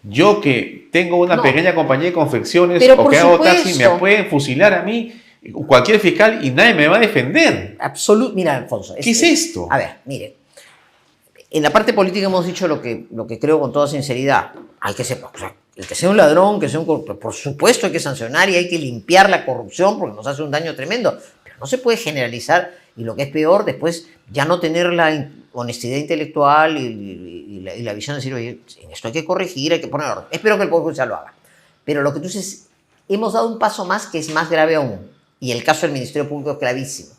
S1: yo que tengo una pequeña compañía de confecciones o que hago taxi, me pueden fusilar a mí, cualquier fiscal, y nadie me va a defender.
S2: Mira, Alfonso.
S1: ¿Qué es esto?
S2: A ver, mire. En la parte política hemos dicho lo que creo con toda sinceridad. Hay que ser, o sea, el que sea un ladrón, por supuesto hay que sancionar y hay que limpiar la corrupción porque nos hace un daño tremendo. Pero no se puede generalizar y lo que es peor, después ya no tener la honestidad intelectual y la visión de decir, oye, en esto hay que corregir, hay que poner orden. Espero que el Poder Judicial lo haga. Pero lo que tú dices, hemos dado un paso más que es más grave aún. Y el caso del Ministerio Público es gravísimo.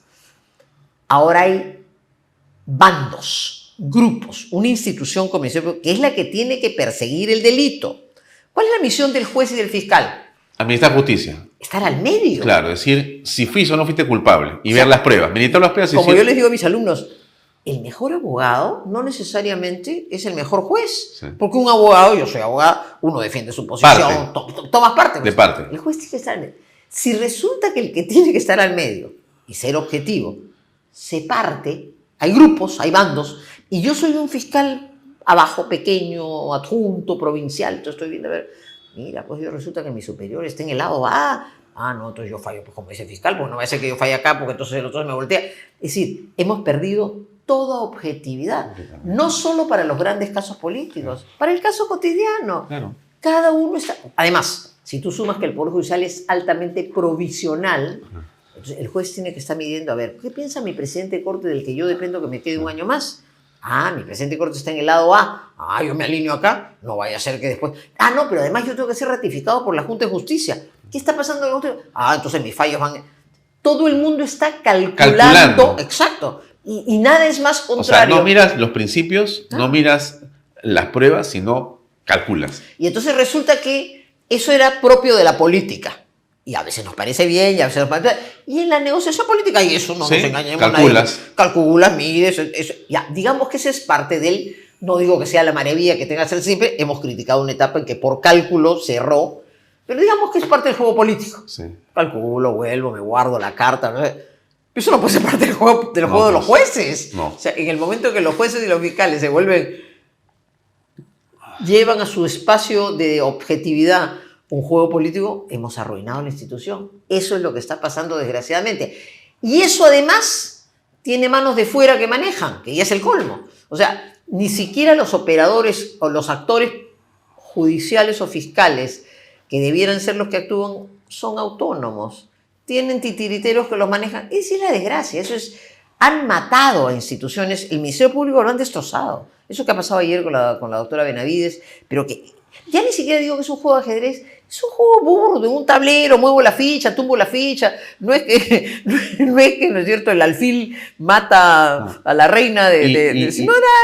S2: Ahora hay bandos, grupos, una institución como el Ministerio Público, que es la que tiene que perseguir el delito. ¿Cuál es la misión del juez y del fiscal?
S1: Administrar justicia.
S2: Estar al medio.
S1: Claro, decir si fuiste o no fuiste culpable y ver las pruebas. Militar las pruebas.
S2: Como yo les digo a mis alumnos, el mejor abogado no necesariamente es el mejor juez. Sí. Porque un abogado, yo soy abogado, uno defiende su posición, tomas parte.
S1: De parte.
S2: El juez tiene que estar al medio. Si resulta que el que tiene que estar al medio y ser objetivo se parte, hay grupos, hay bandos, y yo soy un fiscal abajo, pequeño, adjunto, provincial, entonces estoy viendo, a ver, mira, pues yo resulta que mi superior está en el lado A, no, entonces yo fallo, pues como ese fiscal, pues no va a ser que yo falle acá, porque entonces el otro me voltea. Es decir, hemos perdido toda objetividad, no solo para los grandes casos políticos, para el caso cotidiano.
S1: Claro.
S2: Cada uno está... Además, si tú sumas que el Poder Judicial es altamente provisional, entonces el juez tiene que estar midiendo, a ver, ¿qué piensa mi presidente de corte del que yo dependo que me quede un año más? Mi presidente de corte está en el lado A. Yo me alineo acá. No vaya a ser que después... no, pero además yo tengo que ser ratificado por la Junta de Justicia. ¿Qué está pasando en la Junta de Justicia? Entonces mis fallos van... Todo el mundo está calculando. Exacto. Y nada es más contrario.
S1: O sea, no miras los principios, no miras las pruebas, sino calculas.
S2: Y entonces resulta que eso era propio de la política. Y a veces nos parece bien, y a veces nos parece... Y en la negociación política, y eso no nos engañemos.
S1: Calculas.
S2: Calculas, mides, eso. Ya, digamos que esa es parte del... No digo que sea la maravilla que tenga que ser siempre. Hemos criticado una etapa en que por cálculo cerró. Pero digamos que es parte del juego político.
S1: Sí.
S2: Calculo, vuelvo, me guardo la carta. ¿No? Eso no puede ser parte del juego, de los jueces.
S1: No.
S2: O sea, en el momento que los jueces y los fiscales se llevan a su espacio de objetividad un juego político, hemos arruinado la institución. Eso es lo que está pasando desgraciadamente. Y eso además tiene manos de fuera que manejan, que ya es el colmo. O sea, ni siquiera los operadores o los actores judiciales o fiscales que debieran ser los que actúan son autónomos. Tienen titiriteros que los manejan. Esa es la desgracia. Han matado a instituciones. El Ministerio Público lo han destrozado. Eso que ha pasado ayer con la doctora Benavides, pero que ya ni siquiera digo que es un juego de ajedrez, Es un juego burdo, en un tablero, muevo la ficha, tumbo la ficha. No es que, no es que, ¿no es cierto?, el alfil mata a la reina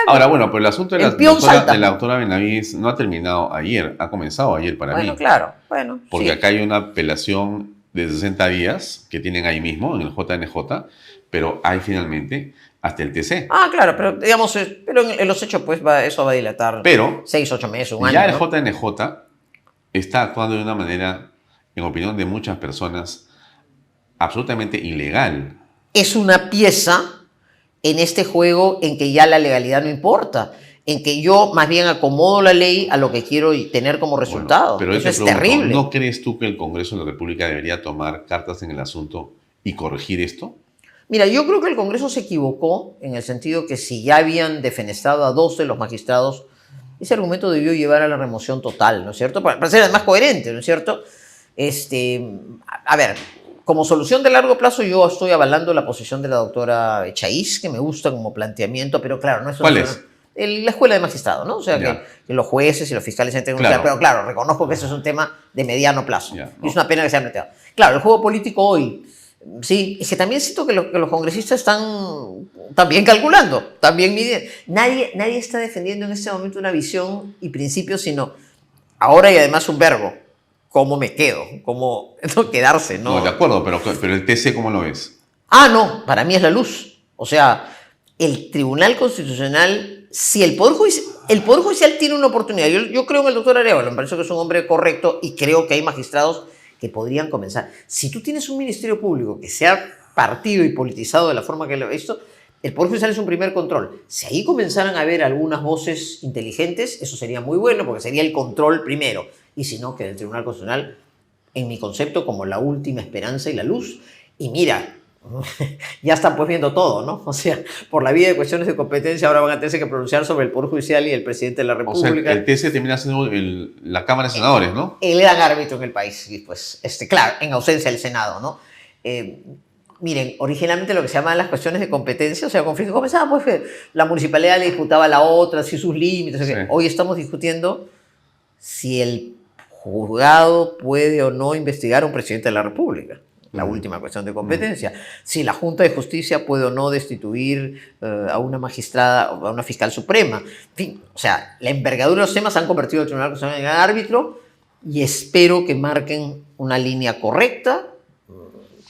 S1: ahora, bueno, pero el asunto de
S2: de
S1: la doctora Benavides no ha terminado ayer, ha comenzado ayer para mí.
S2: Bueno, claro, bueno.
S1: Porque
S2: sí.
S1: acá hay una apelación de 60 días que tienen ahí mismo, en el JNJ, pero hay finalmente hasta el TC.
S2: Ah, claro, pero digamos, pero en los hechos, pues eso va a dilatar 6, 8 meses, un año.
S1: Ya el
S2: ¿no?
S1: JNJ está actuando de una manera, en opinión de muchas personas, absolutamente ilegal.
S2: Es una pieza en este juego en que ya la legalidad no importa, en que yo más bien acomodo la ley a lo que quiero tener como resultado.
S1: Bueno, pero
S2: eso es
S1: pregunto,
S2: terrible.
S1: ¿no crees tú que el Congreso de la República debería tomar cartas en el asunto y corregir esto?
S2: Mira, yo creo que el Congreso se equivocó en el sentido que si ya habían defenestrado a 12 de los magistrados, ese argumento debió llevar a la remoción total, ¿no es cierto? Para ser más coherente, ¿no es cierto? A ver, como solución de largo plazo yo estoy avalando la posición de la doctora Echaíz, que me gusta como planteamiento, pero claro, no es...
S1: ¿Cuál es?
S2: La escuela de magistrado, ¿no? O sea, que los jueces y los fiscales entren en un... Pero claro, reconozco que eso es un tema de mediano plazo. Es una pena que se haya planteado. Claro, el juego político hoy... Sí, es que también siento que los congresistas están también calculando, también midiendo. Nadie está defendiendo en este momento una visión y principios, sino ahora y además un verbo. ¿Cómo me quedo? ¿Cómo no quedarse?
S1: No, de acuerdo, pero el TC, ¿cómo lo ves?
S2: Ah, no, para mí es la luz. O sea, el Tribunal Constitucional, si el Poder Judicial tiene una oportunidad, yo creo en el doctor Arévalo, me parece que es un hombre correcto y creo que hay magistrados que podrían comenzar. Si tú tienes un ministerio público que sea partido y politizado de la forma que lo he visto, el Poder Judicial es un primer control. Si ahí comenzaran a haber algunas voces inteligentes, eso sería muy bueno porque sería el control primero. Y si no, que el Tribunal Constitucional, en mi concepto, como la última esperanza y la luz. Y mira, ya están pues viendo todo, ¿no? O sea, por la vía de cuestiones de competencia ahora van a tener que pronunciar sobre el Poder Judicial y el presidente de la República.
S1: O sea, el TC termina siendo la Cámara de Senadores, ¿no?
S2: El gran árbitro en el país, y pues, claro, en ausencia del Senado, ¿no? Miren, originalmente lo que se llamaban las cuestiones de competencia, o sea, conflicto, comenzaba pues que la municipalidad le disputaba a la otra, así sus límites. Sí. Hoy estamos discutiendo si el juzgado puede o no investigar a un presidente de la República. La última cuestión de competencia. Si la Junta de Justicia puede o no destituir a una magistrada o a una fiscal suprema. En fin, o sea, la envergadura de los temas han convertido al Tribunal Constitucional en árbitro y espero que marquen una línea correcta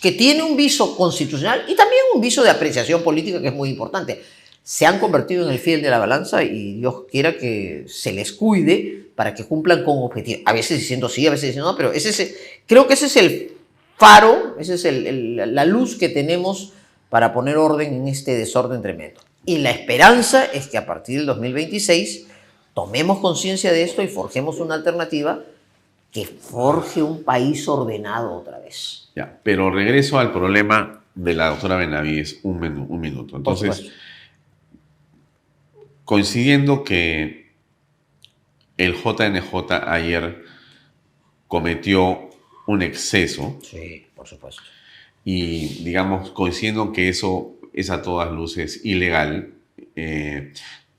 S2: que tiene un viso constitucional y también un viso de apreciación política que es muy importante. Se han convertido en el fiel de la balanza y Dios quiera que se les cuide para que cumplan con objetivos. A veces diciendo sí, a veces diciendo no, pero creo que ese es el faro, esa es la luz que tenemos para poner orden en este desorden tremendo. Y la esperanza es que a partir del 2026 tomemos conciencia de esto y forjemos una alternativa que forje un país ordenado otra vez.
S1: Ya, pero regreso al problema de la doctora Benavides un minuto. Entonces, coincidiendo que el JNJ ayer cometió un exceso.
S2: Sí, por supuesto.
S1: Y, digamos, coincidiendo que eso es a todas luces ilegal,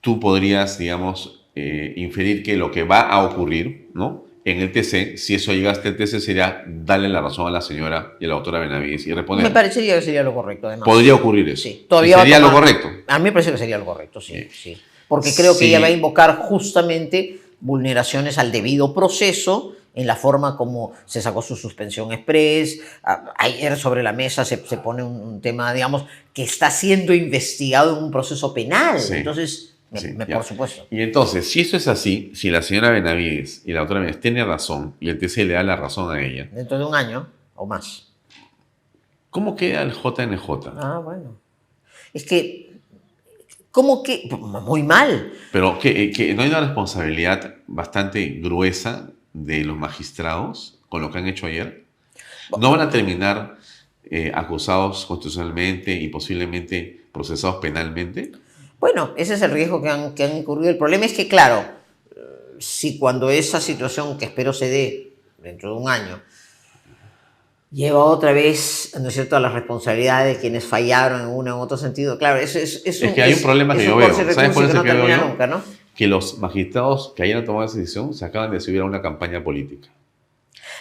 S1: tú podrías, digamos, inferir que lo que va a ocurrir, ¿no?, en el TC, si eso llega hasta el TC, sería darle la razón a la señora y a la doctora Benavides y responder.
S2: Me parecería que sería lo correcto, además.
S1: Podría ocurrir eso.
S2: Sí, todavía
S1: sería lo correcto.
S2: A mí me parece que sería lo correcto, sí. Porque creo que ella va a invocar justamente vulneraciones al debido proceso en la forma como se sacó su suspensión express. Ayer sobre la mesa se pone un tema, digamos, que está siendo investigado en un proceso penal. Sí. Entonces, por supuesto.
S1: Y entonces, si eso es así, si la señora Benavides y la doctora Benavides tienen razón y el TC le da la razón a ella.
S2: Dentro de un año o más.
S1: ¿Cómo queda el JNJ?
S2: Ah, bueno. Es que, ¿cómo que? Muy mal.
S1: Pero que no hay una responsabilidad bastante gruesa de los magistrados con lo que han hecho ayer. ¿No van a terminar acusados constitucionalmente y posiblemente procesados penalmente?
S2: Bueno, ese es el riesgo que han incurrido. El problema es que, claro, si cuando esa situación, que espero se dé dentro de un año, lleva otra vez, ¿no es cierto?, a la responsabilidad de quienes fallaron en uno u otro sentido. Claro, es
S1: que hay un problema que yo veo. ¿Sabes por eso que veo yo?
S2: Nunca, ¿no?
S1: Que los magistrados que hayan tomado esa decisión se acaban de subir a una campaña política.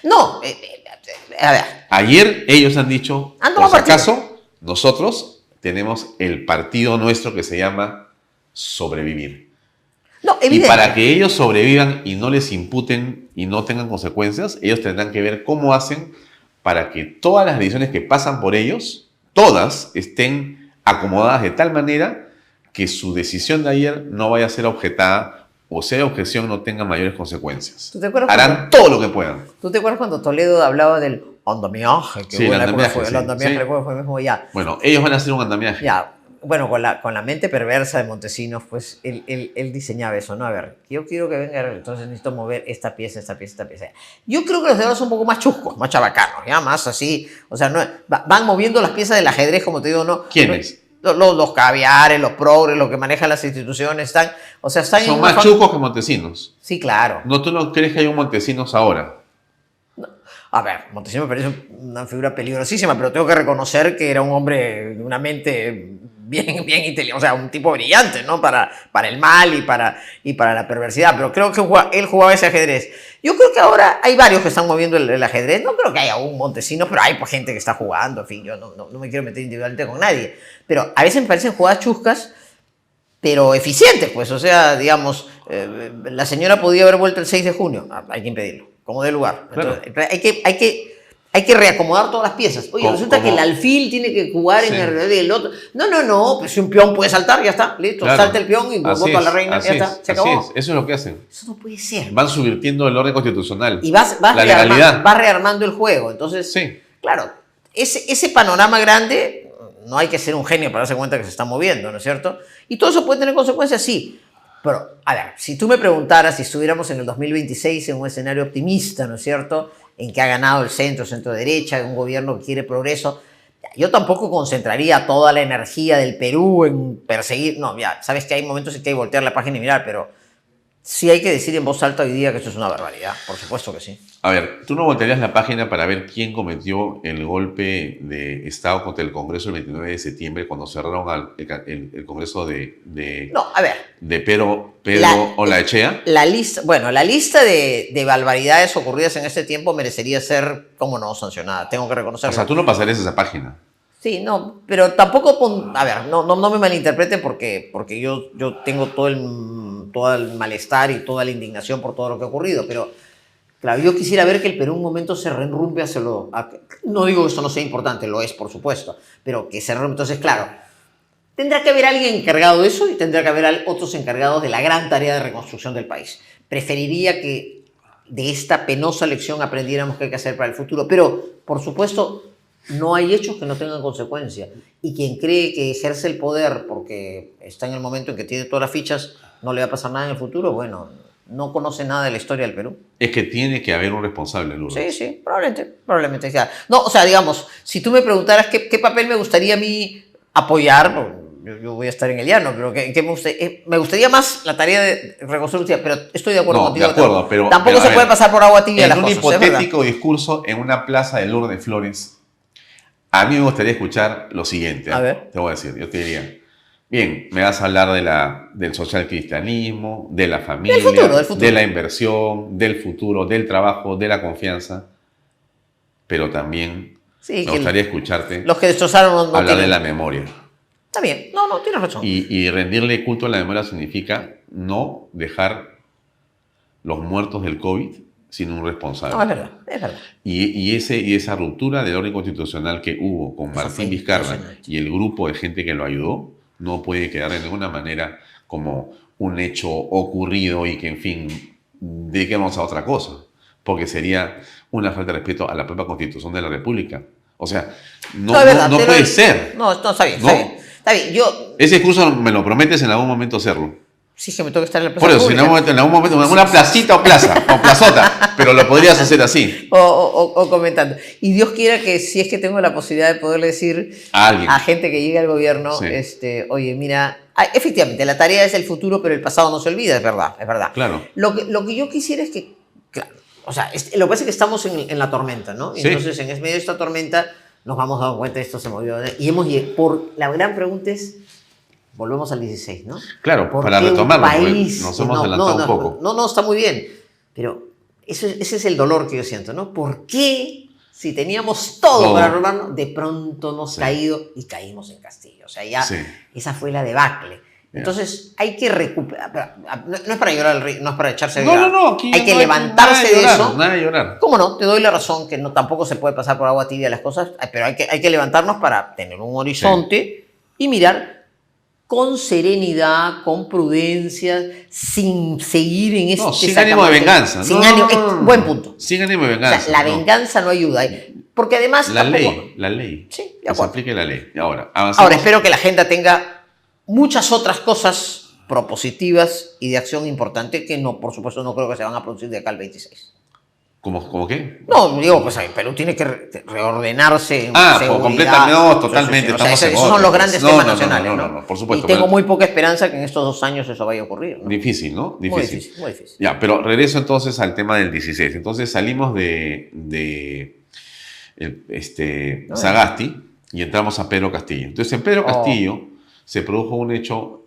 S2: No, a ver.
S1: Ayer ellos han dicho,
S2: no,
S1: por si acaso, nosotros tenemos el partido nuestro que se llama Sobrevivir.
S2: No,
S1: y para que ellos sobrevivan y no les imputen y no tengan consecuencias, ellos tendrán que ver cómo hacen para que todas las decisiones que pasan por ellos, todas estén acomodadas de tal manera que su decisión de ayer no vaya a ser objetada o si hay objeción no tenga mayores consecuencias. Harán todo lo que puedan.
S2: ¿Tú te acuerdas cuando Toledo hablaba del andamiaje?
S1: Sí, el andamiaje.
S2: El andamiaje fue mismo ya.
S1: Bueno, ellos van a hacer un andamiaje.
S2: Ya. Bueno, con la mente perversa de Montesinos, pues él diseñaba eso, ¿no? A ver, yo quiero que venga, entonces necesito mover esta pieza. Yo creo que los dedos son un poco más chuscos, más chabacanos, ya más así. O sea, no, van moviendo las piezas del ajedrez, como te digo, ¿no?
S1: ¿Quiénes?
S2: Los caviares, los progres, los que manejan las instituciones, están
S1: son más chuscos que Montesinos.
S2: Sí, claro.
S1: ¿No tú no crees que hay un Montesinos ahora?
S2: A ver, Montesinos me parece una figura peligrosísima, pero tengo que reconocer que era un hombre de una mente bien inteligente, o sea, un tipo brillante, ¿no? Para el mal y para la perversidad, pero creo que él jugaba ese ajedrez. Yo creo que ahora hay varios que están moviendo el ajedrez, no creo que haya un Montesinos, pero hay pues, gente que está jugando, en fin, yo no me quiero meter individualmente con nadie, pero a veces me parecen jugadas chuscas, pero eficientes, pues, o sea, digamos, la señora podía haber vuelto el 6 de junio, hay que impedirlo, como de lugar.
S1: Claro.
S2: Entonces, hay que reacomodar todas las piezas. Oye, resulta que el alfil tiene que jugar en el otro. No, pues si un peón puede saltar, ya está, listo, claro. Salta el peón y vota a la reina, ya está, se acabó.
S1: Eso es lo que hacen.
S2: Eso no puede ser.
S1: Van subvirtiendo el orden constitucional.
S2: Y vas rearmando el juego. Entonces,
S1: sí.
S2: Claro, ese panorama grande, no hay que ser un genio para darse cuenta que se está moviendo, ¿no es cierto? Y todo eso puede tener consecuencias, sí. Pero, a ver, si tú me preguntaras si estuviéramos en el 2026 en un escenario optimista, ¿no es cierto?, en que ha ganado el centro-derecha, un gobierno que quiere progreso, yo tampoco concentraría toda la energía del Perú en perseguir. No, ya, sabes que hay momentos en que hay que voltear la página y mirar, pero sí hay que decir en voz alta hoy día que esto es una barbaridad, por supuesto que sí.
S1: A ver, ¿tú no voltearías la página para ver quién cometió el golpe de Estado contra el Congreso el 29 de septiembre cuando cerraron el Congreso
S2: No, a ver.
S1: De Pedro Olaechea?
S2: La lista de barbaridades ocurridas en este tiempo merecería ser, como no, sancionada. Tengo que reconocerlo.
S1: O sea, tú no pasarías esa página.
S2: Sí, no, pero tampoco, a ver, no me malinterpreten porque yo tengo todo el malestar y toda la indignación por todo lo que ha ocurrido, pero claro, yo quisiera ver que el Perú un momento se reenrumbe hacia no digo que esto no sea importante, lo es, por supuesto, pero que se reenrumbe. Entonces, claro, tendrá que haber alguien encargado de eso y tendrá que haber otros encargados de la gran tarea de reconstrucción del país. Preferiría que de esta penosa lección aprendiéramos qué hay que hacer para el futuro, pero, por supuesto, no hay hechos que no tengan consecuencia. Y quien cree que ejerce el poder porque está en el momento en que tiene todas las fichas, no le va a pasar nada en el futuro, bueno, no conoce nada de la historia del Perú.
S1: Es que tiene que haber un responsable, Lourdes.
S2: Sí, probablemente. No, o sea, digamos, si tú me preguntaras qué papel me gustaría a mí apoyar, yo voy a estar en el llano, pero me gustaría más la tarea de reconstrucción, pero estoy de acuerdo contigo.
S1: De acuerdo, pero
S2: tampoco se puede pasar por agua tibia las cosas.
S1: En un hipotético discurso en una plaza de Lourdes Flores, a mí me gustaría escuchar lo siguiente.
S2: A ver.
S1: Te voy a decir, yo te diría, bien, me vas a hablar del social cristianismo, de la familia,
S2: del futuro.
S1: De la inversión, del futuro, del trabajo, de la confianza, pero también me gustaría escucharte
S2: los que destrozaron
S1: hablar de la memoria.
S2: Está bien, no, tienes razón.
S1: Y rendirle culto a la memoria significa no dejar los muertos del COVID sin un responsable.
S2: No, es verdad.
S1: Y esa ruptura del orden constitucional que hubo con Martín Vizcarra y el grupo de gente que lo ayudó, no puede quedar de ninguna manera como un hecho ocurrido y que, en fin, dediquemos a otra cosa, porque sería una falta de respeto a la propia Constitución de la República. O sea, no puede ser.
S2: No, está bien, está bien.
S1: Ese discurso me lo prometes en algún momento hacerlo.
S2: Sí, que me tengo que estar en la plaza.
S1: Por eso, en algún momento, en una placita o plaza, o plazota, pero lo podrías hacer así.
S2: O comentando. Y Dios quiera que si es que tengo la posibilidad de poderle decir a gente que llegue al gobierno, oye, mira, efectivamente, la tarea es el futuro, pero el pasado no se olvida, es verdad.
S1: Claro.
S2: Lo que yo quisiera es que, claro, o sea, lo que pasa es que estamos en la tormenta, ¿no? Y entonces, en medio de esta tormenta, nos vamos dando cuenta de esto se movió. Y la gran pregunta es, volvemos al 16, ¿no?
S1: Claro, para retomarlo, nos hemos adelantado un poco.
S2: No, está muy bien. Pero ese es el dolor que yo siento, ¿no? ¿Por qué, si teníamos todo para armarnos, de pronto hemos caído y caímos en Castillo? O sea, ya esa fue la debacle. Entonces hay que recuperar, no es para llorar, no es para echarse a llorar. Hay que levantarse de eso.
S1: Nada de llorar.
S2: ¿Cómo no? Te doy la razón que no, tampoco se puede pasar por agua tibia las cosas, pero hay que levantarnos para tener un horizonte y mirar con serenidad, con prudencia, sin seguir en este...
S1: sin ánimo de venganza.
S2: Buen punto.
S1: Sin ánimo de venganza.
S2: O sea, la venganza no ayuda. Porque además...
S1: La ley.
S2: Sí, de
S1: que se aplique la ley. Ahora
S2: espero que la agenda tenga muchas otras cosas propositivas y de acción importante que no, por supuesto, no creo que se van a producir de acá al 26.
S1: ¿Cómo qué?
S2: No, digo, pues Perú tiene que reordenarse.
S1: Completamente, no, totalmente.
S2: O sea, esos son los grandes temas nacionales, ¿no?
S1: No, por supuesto.
S2: Y tengo muy poca esperanza que en estos 2 años eso vaya a ocurrir, ¿no?
S1: Difícil, ¿no?
S2: Muy difícil.
S1: Ya, pero regreso entonces al tema del 16. Entonces salimos de Sagasti y entramos a Pedro Castillo. Entonces en Pedro Castillo se produjo un hecho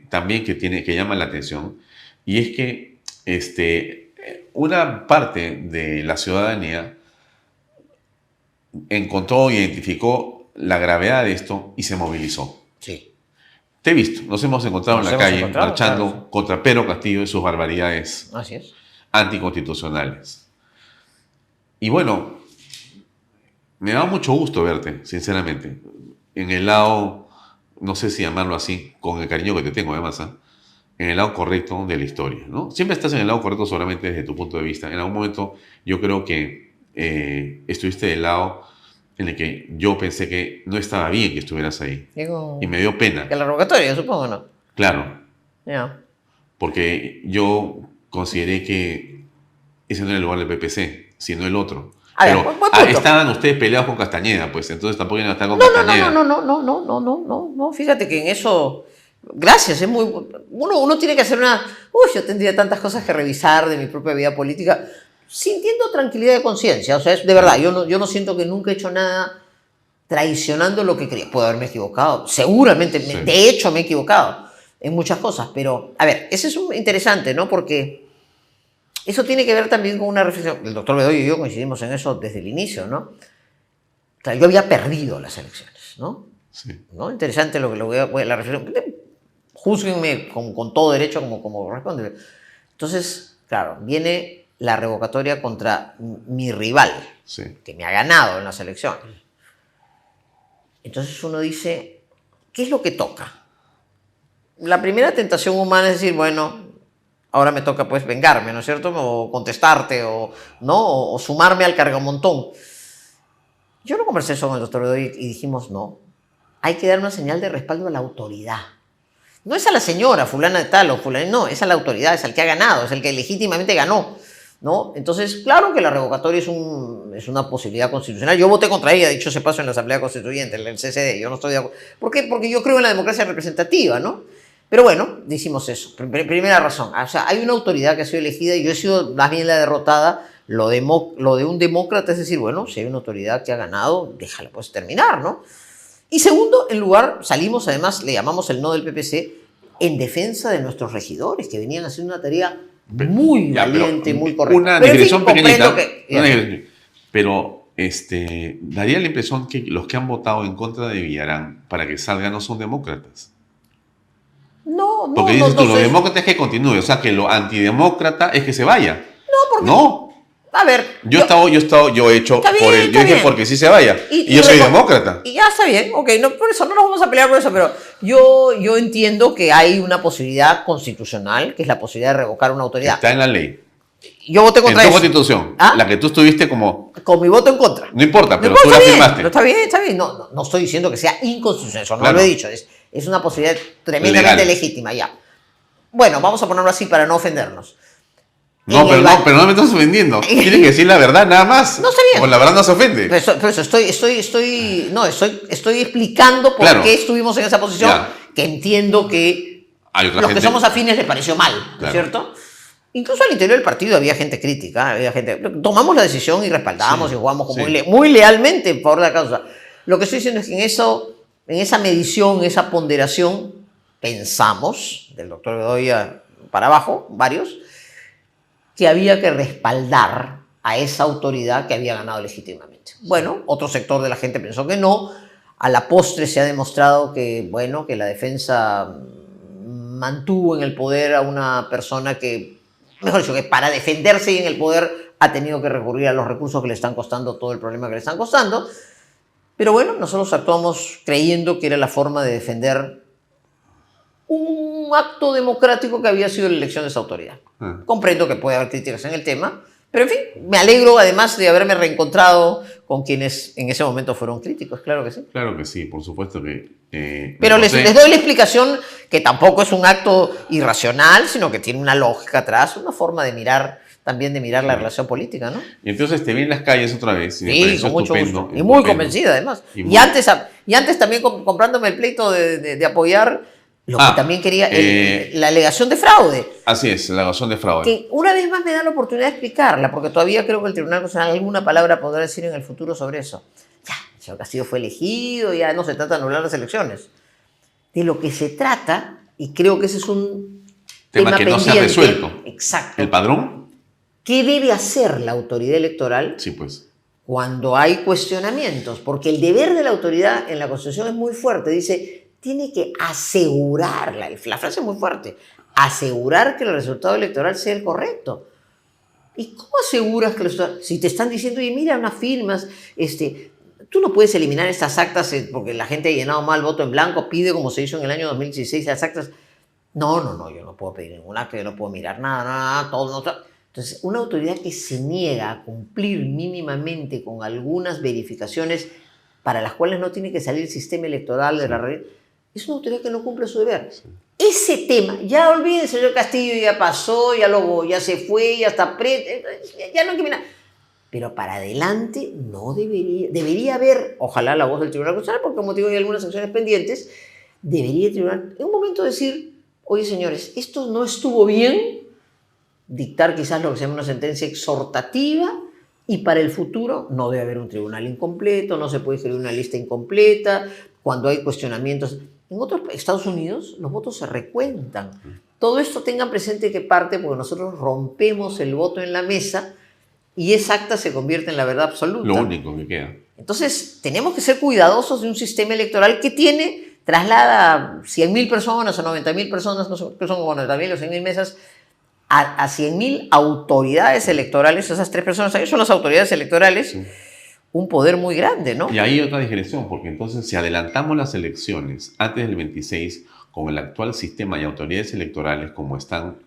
S1: también que llama la atención, y es que una parte de la ciudadanía identificó la gravedad de esto y se movilizó.
S2: Sí.
S1: Te he visto, nos hemos encontrado en la calle marchando contra Pedro Castillo y sus barbaridades anticonstitucionales. Y bueno, me da mucho gusto verte, sinceramente, en el lado, no sé si llamarlo así, con el cariño que te tengo además, en el lado correcto de la historia, ¿no? Siempre estás en el lado correcto solamente desde tu punto de vista. En algún momento yo creo que estuviste del lado en el que yo pensé que no estaba bien que estuvieras ahí. Y me dio pena.
S2: Que la revocatoria, supongo, ¿no?
S1: Claro.
S2: Yeah.
S1: Porque yo consideré que ese no era el lugar del PPC, sino el otro.
S2: Pero
S1: estaban ustedes peleados con Castañeda, pues, entonces tampoco iban a estar con Castañeda.
S2: No, fíjate que en eso... Gracias, es muy... Uno tiene que hacer yo tendría tantas cosas que revisar de mi propia vida política, sintiendo tranquilidad de conciencia. O sea, es de verdad, yo no siento que nunca he hecho nada traicionando lo que creía. Puedo haberme equivocado, seguramente, de hecho me he equivocado en muchas cosas, pero, a ver, eso es interesante, ¿no? Porque eso tiene que ver también con una reflexión. El doctor Bedoya y yo coincidimos en eso desde el inicio, ¿no? O sea, yo había perdido las elecciones, ¿no?
S1: Sí.
S2: ¿No? Interesante la reflexión. Júzguenme con todo derecho como corresponde. Entonces, claro, viene la revocatoria contra mi rival, que me ha ganado en las elecciones. Entonces uno dice, ¿qué es lo que toca? La primera tentación humana es decir, bueno, ahora me toca pues vengarme, ¿no es cierto? O contestarte, o sumarme al cargamontón. Yo no conversé eso con el doctor Bedoya y dijimos, no, hay que dar una señal de respaldo a la autoridad. No es a la señora fulana de tal o fulana, no, es a la autoridad, es al que ha ganado, es el que legítimamente ganó, ¿no? Entonces, claro que la revocatoria es una posibilidad constitucional. Yo voté contra ella, dicho se paso, en la Asamblea Constituyente, en el CCD, yo no estoy de acuerdo. ¿Por qué? Porque yo creo en la democracia representativa, ¿no? Pero bueno, decimos eso. Primera razón, o sea, hay una autoridad que ha sido elegida y yo he sido más bien la derrotada. Lo de un demócrata es decir, bueno, si hay una autoridad que ha ganado, déjala pues terminar, ¿no? Y segundo, salimos además, le llamamos el no del PPC, en defensa de nuestros regidores, que venían haciendo una tarea muy valiente, muy correcta.
S1: Una digresión pequeñita. Pero daría la impresión que los que han votado en contra de Villarán para que salga no son demócratas.
S2: No.
S1: Porque dices tú, los demócratas es que continúe, o sea, que lo antidemócrata es que se vaya.
S2: No, porque...
S1: No.
S2: A ver,
S1: yo he hecho yo dije porque sí se vaya. Y yo soy demócrata.
S2: Y ya está bien, ok, no, por eso no nos vamos a pelear por eso, pero yo entiendo que hay una posibilidad constitucional, que es la posibilidad de revocar una autoridad.
S1: Está en la ley.
S2: Yo voté contra eso.
S1: En tu constitución, la que tú estuviste como...
S2: Con mi voto en contra.
S1: No importa, pero tú la firmaste.
S2: Pero está bien. No estoy diciendo que sea inconstitucional, eso no lo he dicho. Es una posibilidad tremendamente legítima, ya. Bueno, vamos a ponerlo así para no ofendernos.
S1: No, pero no me estás ofendiendo. Tienes que decir la verdad nada más.
S2: No, está bien.
S1: Con la verdad no se ofende.
S2: Pero eso estoy explicando por qué estuvimos en esa posición, que entiendo que los que somos afines les pareció mal, ¿no es cierto? Incluso al interior del partido había gente crítica, tomamos la decisión y respaldamos y jugamos muy lealmente en favor de la causa. Lo que estoy diciendo es que en esa medición, esa ponderación, pensamos, del doctor Bedoya para abajo, varios, que había que respaldar a esa autoridad que había ganado legítimamente. Bueno, otro sector de la gente pensó que no. A la postre se ha demostrado que, bueno, que la defensa mantuvo en el poder a una persona que, mejor dicho, que para defenderse y en el poder ha tenido que recurrir a los recursos que le están costando todo el problema que le están costando. Pero bueno, nosotros actuamos creyendo que era la forma de defender un acto democrático que había sido la elección de esa autoridad. Comprendo que puede haber críticas en el tema, pero en fin, me alegro además de haberme reencontrado con quienes en ese momento fueron críticos, claro que sí.
S1: Claro que sí, por supuesto que...
S2: pero les doy la explicación que tampoco es un acto irracional, sino que tiene una lógica atrás, una forma de mirar, también de mirar la relación política, ¿no?
S1: Y entonces te vi en las calles otra vez. Y
S2: sí, con mucho gusto. Y muy convencida además. Y antes también comprándome el pleito de apoyar lo que también quería, la alegación de fraude.
S1: Así es, la alegación de fraude.
S2: Que una vez más me da la oportunidad de explicarla, porque todavía creo que el Tribunal Constitucional alguna palabra podrá decir en el futuro sobre eso. Ya, el señor Castillo fue elegido, ya no se trata de anular las elecciones. De lo que se trata, y creo que ese es un tema
S1: que
S2: pendiente,
S1: no se ha resuelto.
S2: Exacto.
S1: ¿El padrón?
S2: ¿Qué debe hacer la autoridad electoral?
S1: Sí, pues.
S2: Cuando hay cuestionamientos, porque el deber de la autoridad en la Constitución es muy fuerte, dice, tiene que asegurar, la frase es muy fuerte, asegurar que el resultado electoral sea el correcto. ¿Y cómo aseguras que el resultado? Si te están diciendo, oye, mira, unas firmas, tú no puedes eliminar estas actas porque la gente ha llenado mal voto en blanco, pide como se hizo en el año 2016 las actas. No, yo no puedo pedir ningún acta, yo no puedo mirar nada, todo. Entonces, una autoridad que se niega a cumplir mínimamente con algunas verificaciones para las cuales no tiene que salir el sistema electoral de la red, es una autoridad que no cumple su deber. Sí. Ese tema, ya olvídense, señor Castillo ya pasó, ya se fue, ya está ya no hay que mirar. Pero para adelante no debería haber, ojalá la voz del Tribunal Constitucional, porque como digo hay algunas acciones pendientes, debería el Tribunal en un momento decir, oye señores, esto no estuvo bien, dictar quizás lo que se llama una sentencia exhortativa, y para el futuro no debe haber un tribunal incompleto, no se puede escribir una lista incompleta, cuando hay cuestionamientos. En otros Estados Unidos los votos se recuentan. Todo esto tengan presente que parte porque nosotros rompemos el voto en la mesa y esa acta se convierte en la verdad absoluta.
S1: Lo único que queda.
S2: Entonces tenemos que ser cuidadosos de un sistema electoral que traslada 100.000 personas o 90.000 personas, no sé qué son 90.000 o 100.000 mesas, a 100.000 autoridades electorales. Esas tres personas ahí son las autoridades electorales. Sí. Un poder muy grande, ¿no?
S1: Y hay otra digresión, porque entonces si adelantamos las elecciones antes del 26, con el actual sistema y autoridades electorales como están,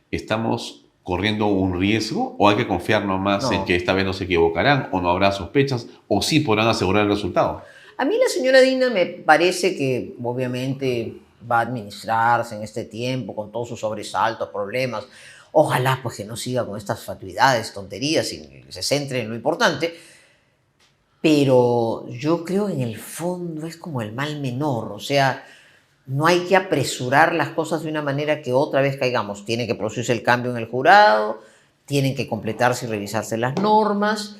S1: ¿estamos corriendo un riesgo o hay que confiar nomás en que esta vez no se equivocarán o no habrá sospechas o sí podrán asegurar el resultado?
S2: A mí la señora Dina me parece que obviamente va a administrarse en este tiempo con todos sus sobresaltos, problemas. Ojalá pues que no siga con estas fatuidades, tonterías y que se centre en lo importante. Pero yo creo en el fondo es como el mal menor, o sea, no hay que apresurar las cosas de una manera que otra vez caigamos. Tiene que producirse el cambio en el jurado, tienen que completarse y revisarse las normas,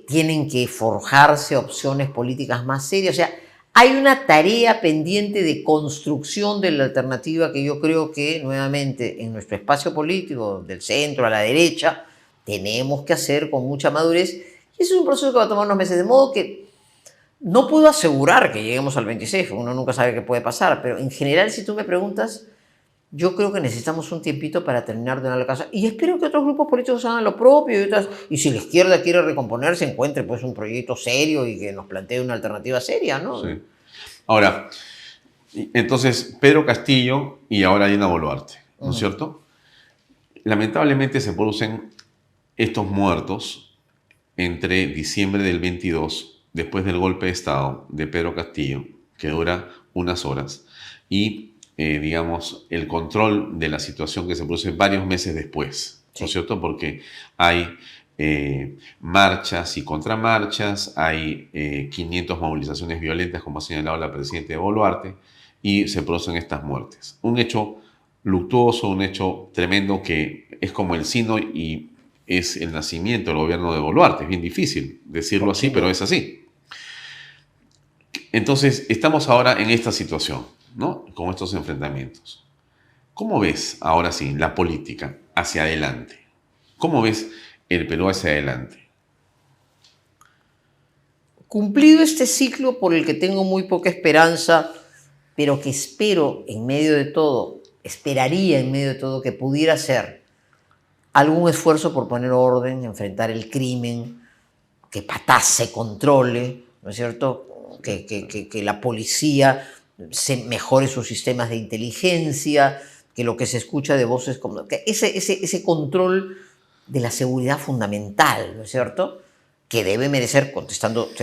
S2: tienen que forjarse opciones políticas más serias. O sea, hay una tarea pendiente de construcción de la alternativa que yo creo que, nuevamente, en nuestro espacio político, del centro a la derecha, tenemos que hacer con mucha madurez. Y eso es un proceso que va a tomar unos meses, de modo que no puedo asegurar que lleguemos al 26, uno nunca sabe qué puede pasar, pero en general, si tú me preguntas, yo creo que necesitamos un tiempito para terminar de dar la casa y espero que otros grupos políticos hagan lo propio y si la izquierda quiere recomponerse, encuentre pues un proyecto serio y que nos plantee una alternativa seria, ¿no?
S1: Sí. Ahora, entonces, Pedro Castillo y ahora Dina Boluarte, ¿no es cierto? Lamentablemente se producen estos muertos entre diciembre del 22, después del golpe de Estado de Pedro Castillo, que dura unas horas, y, digamos, el control de la situación que se produce varios meses después, ¿no es cierto? Porque hay marchas y contramarchas, hay 500 movilizaciones violentas, como ha señalado la presidenta Boluarte, y se producen estas muertes. Un hecho luctuoso, un hecho tremendo que es como el sino y es el nacimiento del gobierno de Boluarte. Es bien difícil decirlo así, pero es así. Entonces, estamos ahora en esta situación, ¿no? Con estos enfrentamientos. ¿Cómo ves ahora sí la política hacia adelante? ¿Cómo ves el Perú hacia adelante?
S2: Cumplido este ciclo por el que tengo muy poca esperanza, pero que espero en medio de todo, esperaría en medio de todo que pudiera ser algún esfuerzo por poner orden, enfrentar el crimen, que Patá se controle, ¿no es cierto? Que la policía se mejore sus sistemas de inteligencia, que lo que se escucha de voces como... Que ese control de la seguridad fundamental, ¿no es cierto?, que debe merecer,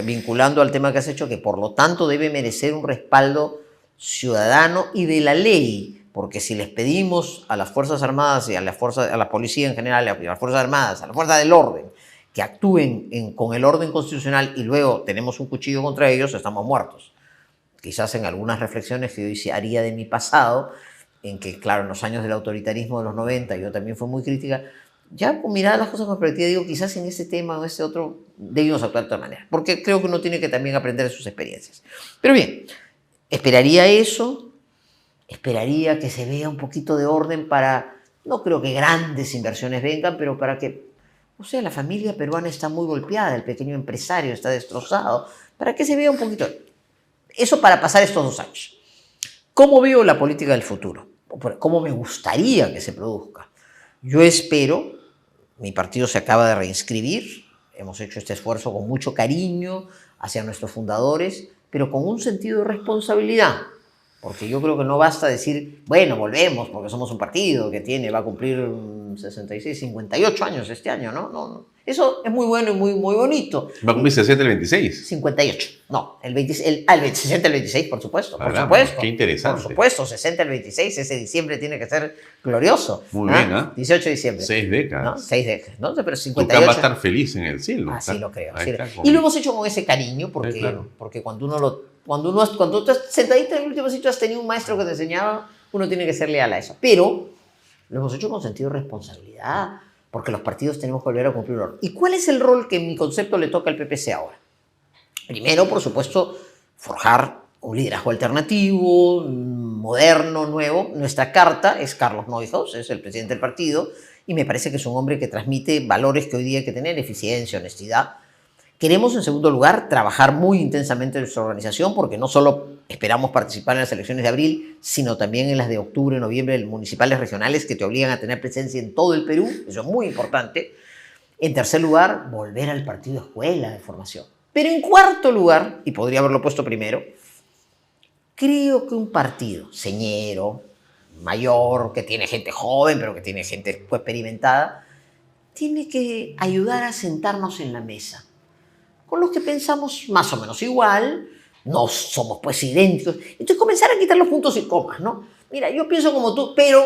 S2: vinculando al tema que has hecho, que por lo tanto debe merecer un respaldo ciudadano y de la ley, porque si les pedimos a las Fuerzas Armadas y a la policía en general, a las Fuerzas Armadas, a la Fuerza del Orden, que actúen con el orden constitucional y luego tenemos un cuchillo contra ellos, estamos muertos. Quizás en algunas reflexiones que yo haría de mi pasado, en que, claro, en los años del autoritarismo de los 90 yo también fui muy crítica, ya con mirar las cosas con perspectiva digo, quizás en este tema o este otro debimos actuar de otra manera, porque creo que uno tiene que también aprender de sus experiencias. Pero bien, esperaría eso, esperaría que se vea un poquito de orden para, no creo que grandes inversiones vengan, pero para que, o sea, la familia peruana está muy golpeada, el pequeño empresario está destrozado, para que se vea un poquito. Eso para pasar estos 2 años. ¿Cómo veo la política del futuro? ¿Cómo me gustaría que se produzca? Yo espero, mi partido se acaba de reinscribir, hemos hecho este esfuerzo con mucho cariño hacia nuestros fundadores, pero con un sentido de responsabilidad, porque yo creo que no basta decir, bueno, volvemos porque somos un partido que va a cumplir 66, 58 años este año, ¿no? No. Eso es muy bueno y muy bonito.
S1: ¿Va a cumplir 60 el 26?
S2: 58. No, el 60 el 26, por supuesto. Por
S1: Caramba,
S2: supuesto.
S1: qué interesante.
S2: Por supuesto, 60 el 26, ese diciembre tiene que ser glorioso.
S1: Muy bien, ¿eh?
S2: 18 de diciembre.
S1: 6 décadas.
S2: ¿No? 6 décadas, ¿no? Pero 58.
S1: Tucán va a estar feliz en el cielo.
S2: Así lo creo.
S1: Sí.
S2: Y lo hemos hecho con ese cariño, porque,
S1: claro.
S2: porque cuando tú estás sentadito en el último sitio, has tenido un maestro que te enseñaba, uno tiene que ser leal a eso. Pero lo hemos hecho con sentido de responsabilidad, porque los partidos tenemos que volver a cumplir un rol. ¿Y cuál es el rol que en mi concepto le toca al PPC ahora? Primero, por supuesto, forjar un liderazgo alternativo, moderno, nuevo. Nuestra carta es Carlos Neuhaus, es el presidente del partido, y me parece que es un hombre que transmite valores que hoy día hay que tener, eficiencia, honestidad. Queremos, en segundo lugar, trabajar muy intensamente en nuestra organización, porque no solo esperamos participar en las elecciones de abril, sino también en las de octubre, noviembre, municipales, regionales, que te obligan a tener presencia en todo el Perú. Eso es muy importante. En tercer lugar, volver al partido escuela de formación. Pero en cuarto lugar, y podría haberlo puesto primero, creo que un partido señero, mayor, que tiene gente joven, pero que tiene gente experimentada, tiene que ayudar a sentarnos en la mesa con los que pensamos más o menos igual, no somos pues idénticos. Entonces comenzar a quitar los puntos y comas, ¿no? Mira, yo pienso como tú, pero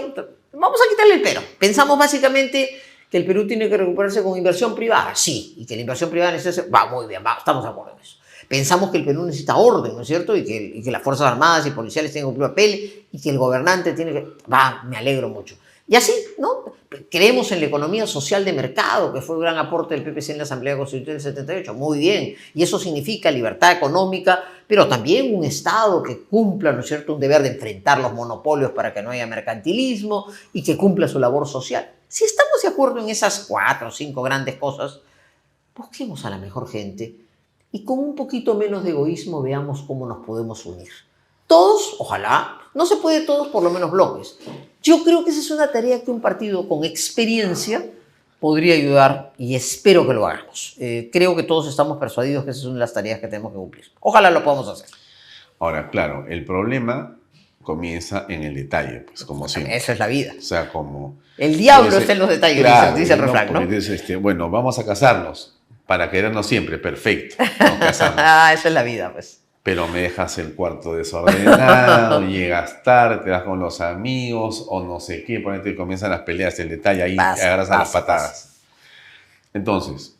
S2: vamos a quitarle el pero. Pensamos básicamente que el Perú tiene que recuperarse con inversión privada, sí, y que la inversión privada necesita... Va, muy bien, estamos de acuerdo en eso. Pensamos que el Perú necesita orden, ¿no es cierto? Y que las Fuerzas Armadas y policiales tienen que cumplir papel y que el gobernante tiene que... Va, me alegro mucho. Y así, ¿no? Creemos en la economía social de mercado, que fue un gran aporte del PPC en la Asamblea Constituyente del 78. Muy bien. Y eso significa libertad económica, pero también un Estado que cumpla, ¿no es cierto?, un deber de enfrentar los monopolios para que no haya mercantilismo y que cumpla su labor social. Si estamos de acuerdo en esas 4 o 5 grandes cosas, busquemos a la mejor gente y con un poquito menos de egoísmo veamos cómo nos podemos unir. Todos, ojalá, no se puede todos, por lo menos bloques. Yo creo que esa es una tarea que un partido con experiencia podría ayudar y espero que lo hagamos. Creo que todos estamos persuadidos que esas son las tareas que tenemos que cumplir. Ojalá lo podamos hacer.
S1: Ahora, claro, el problema comienza en el detalle, pues como siempre.
S2: Eso es la vida.
S1: O sea, como...
S2: El diablo está en los detalles, claro, dice el refrán, ¿no?
S1: Dices, bueno, vamos a casarnos para querernos siempre, perfecto. Nos casamos.
S2: Esa es la vida, pues.
S1: Pero me dejas el cuarto desordenado, llegas tarde, te vas con los amigos o no sé qué, ponete y comienzan las peleas, el detalle ahí, agarras a las patadas. Entonces,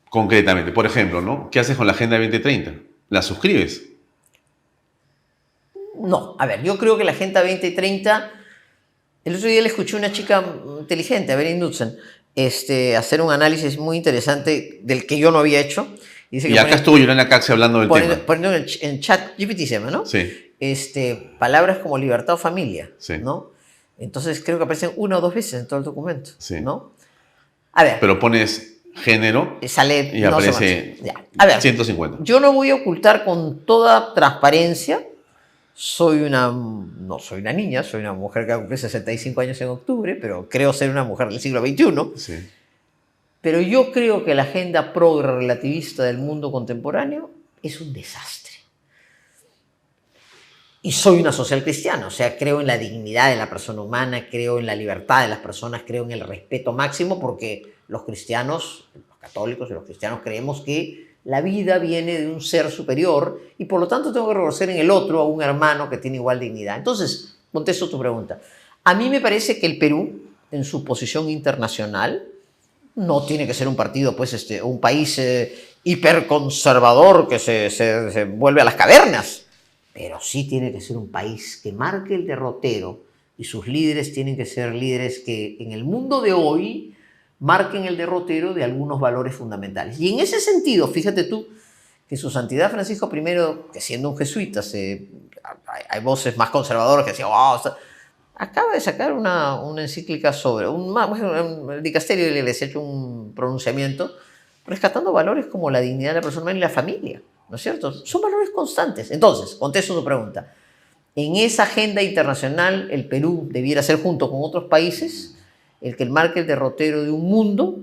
S1: concretamente, por ejemplo, ¿no? ¿Qué haces con la Agenda 2030? ¿La suscribes?
S2: No, a ver, yo creo que la Agenda 2030, el otro día le escuché a una chica inteligente, a Evelyn Knudsen, hacer un análisis muy interesante del que yo no había hecho.
S1: Y acá estuvo Yolanda Caxi hablando del tema.
S2: Poniendo en chat, GPT se llama, ¿no?
S1: Sí.
S2: Palabras como libertad o familia,
S1: sí.
S2: ¿no? Entonces creo que aparecen 1 o 2 veces en todo el documento,
S1: sí.
S2: ¿no? A ver.
S1: Pero pones género
S2: sale,
S1: y
S2: no
S1: aparece
S2: a ver,
S1: 150.
S2: Yo no voy a ocultar con toda transparencia. No soy una niña, soy una mujer que va a cumplir 65 años en octubre, pero creo ser una mujer del siglo XXI.
S1: Sí.
S2: Pero yo creo que la agenda progre relativista del mundo contemporáneo es un desastre. Y soy una social cristiana, o sea, creo en la dignidad de la persona humana, creo en la libertad de las personas, creo en el respeto máximo, porque los cristianos, los católicos y los cristianos creemos que la vida viene de un ser superior y por lo tanto tengo que reconocer en el otro a un hermano que tiene igual dignidad. Entonces, contesto tu pregunta. A mí me parece que el Perú, en su posición internacional, no tiene que ser un partido, pues, un país hiperconservador que se vuelve a las cavernas. Pero sí tiene que ser un país que marque el derrotero y sus líderes tienen que ser líderes que en el mundo de hoy marquen el derrotero de algunos valores fundamentales. Y en ese sentido, fíjate tú, que su santidad Francisco I, que siendo un jesuita, hay voces más conservadoras que decían, wow, acaba de sacar una encíclica sobre, el dicasterio de la Iglesia ha hecho un pronunciamiento rescatando valores como la dignidad de la persona humana y la familia. ¿No es cierto? Son valores constantes. Entonces, contesto tu pregunta. En esa agenda internacional, el Perú debiera ser, junto con otros países, el que marque el derrotero de un mundo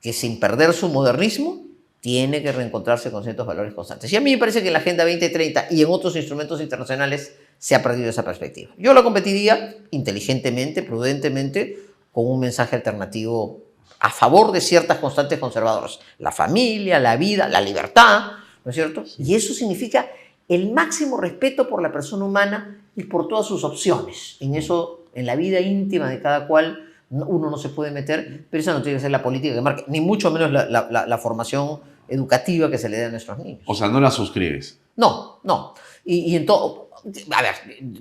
S2: que, sin perder su modernismo, tiene que reencontrarse con ciertos valores constantes. Y a mí me parece que en la Agenda 2030 y en otros instrumentos internacionales se ha perdido esa perspectiva. Yo la competiría inteligentemente, prudentemente, con un mensaje alternativo a favor de ciertas constantes conservadoras. La familia, la vida, la libertad, ¿no es cierto? Y eso significa el máximo respeto por la persona humana y por todas sus opciones. En eso, en la vida íntima de cada cual, uno no se puede meter, pero esa no tiene que ser la política que marque, ni mucho menos la formación educativa que se le dé a nuestros niños.
S1: O sea, ¿no la suscribes?
S2: No. Y en todo... A ver,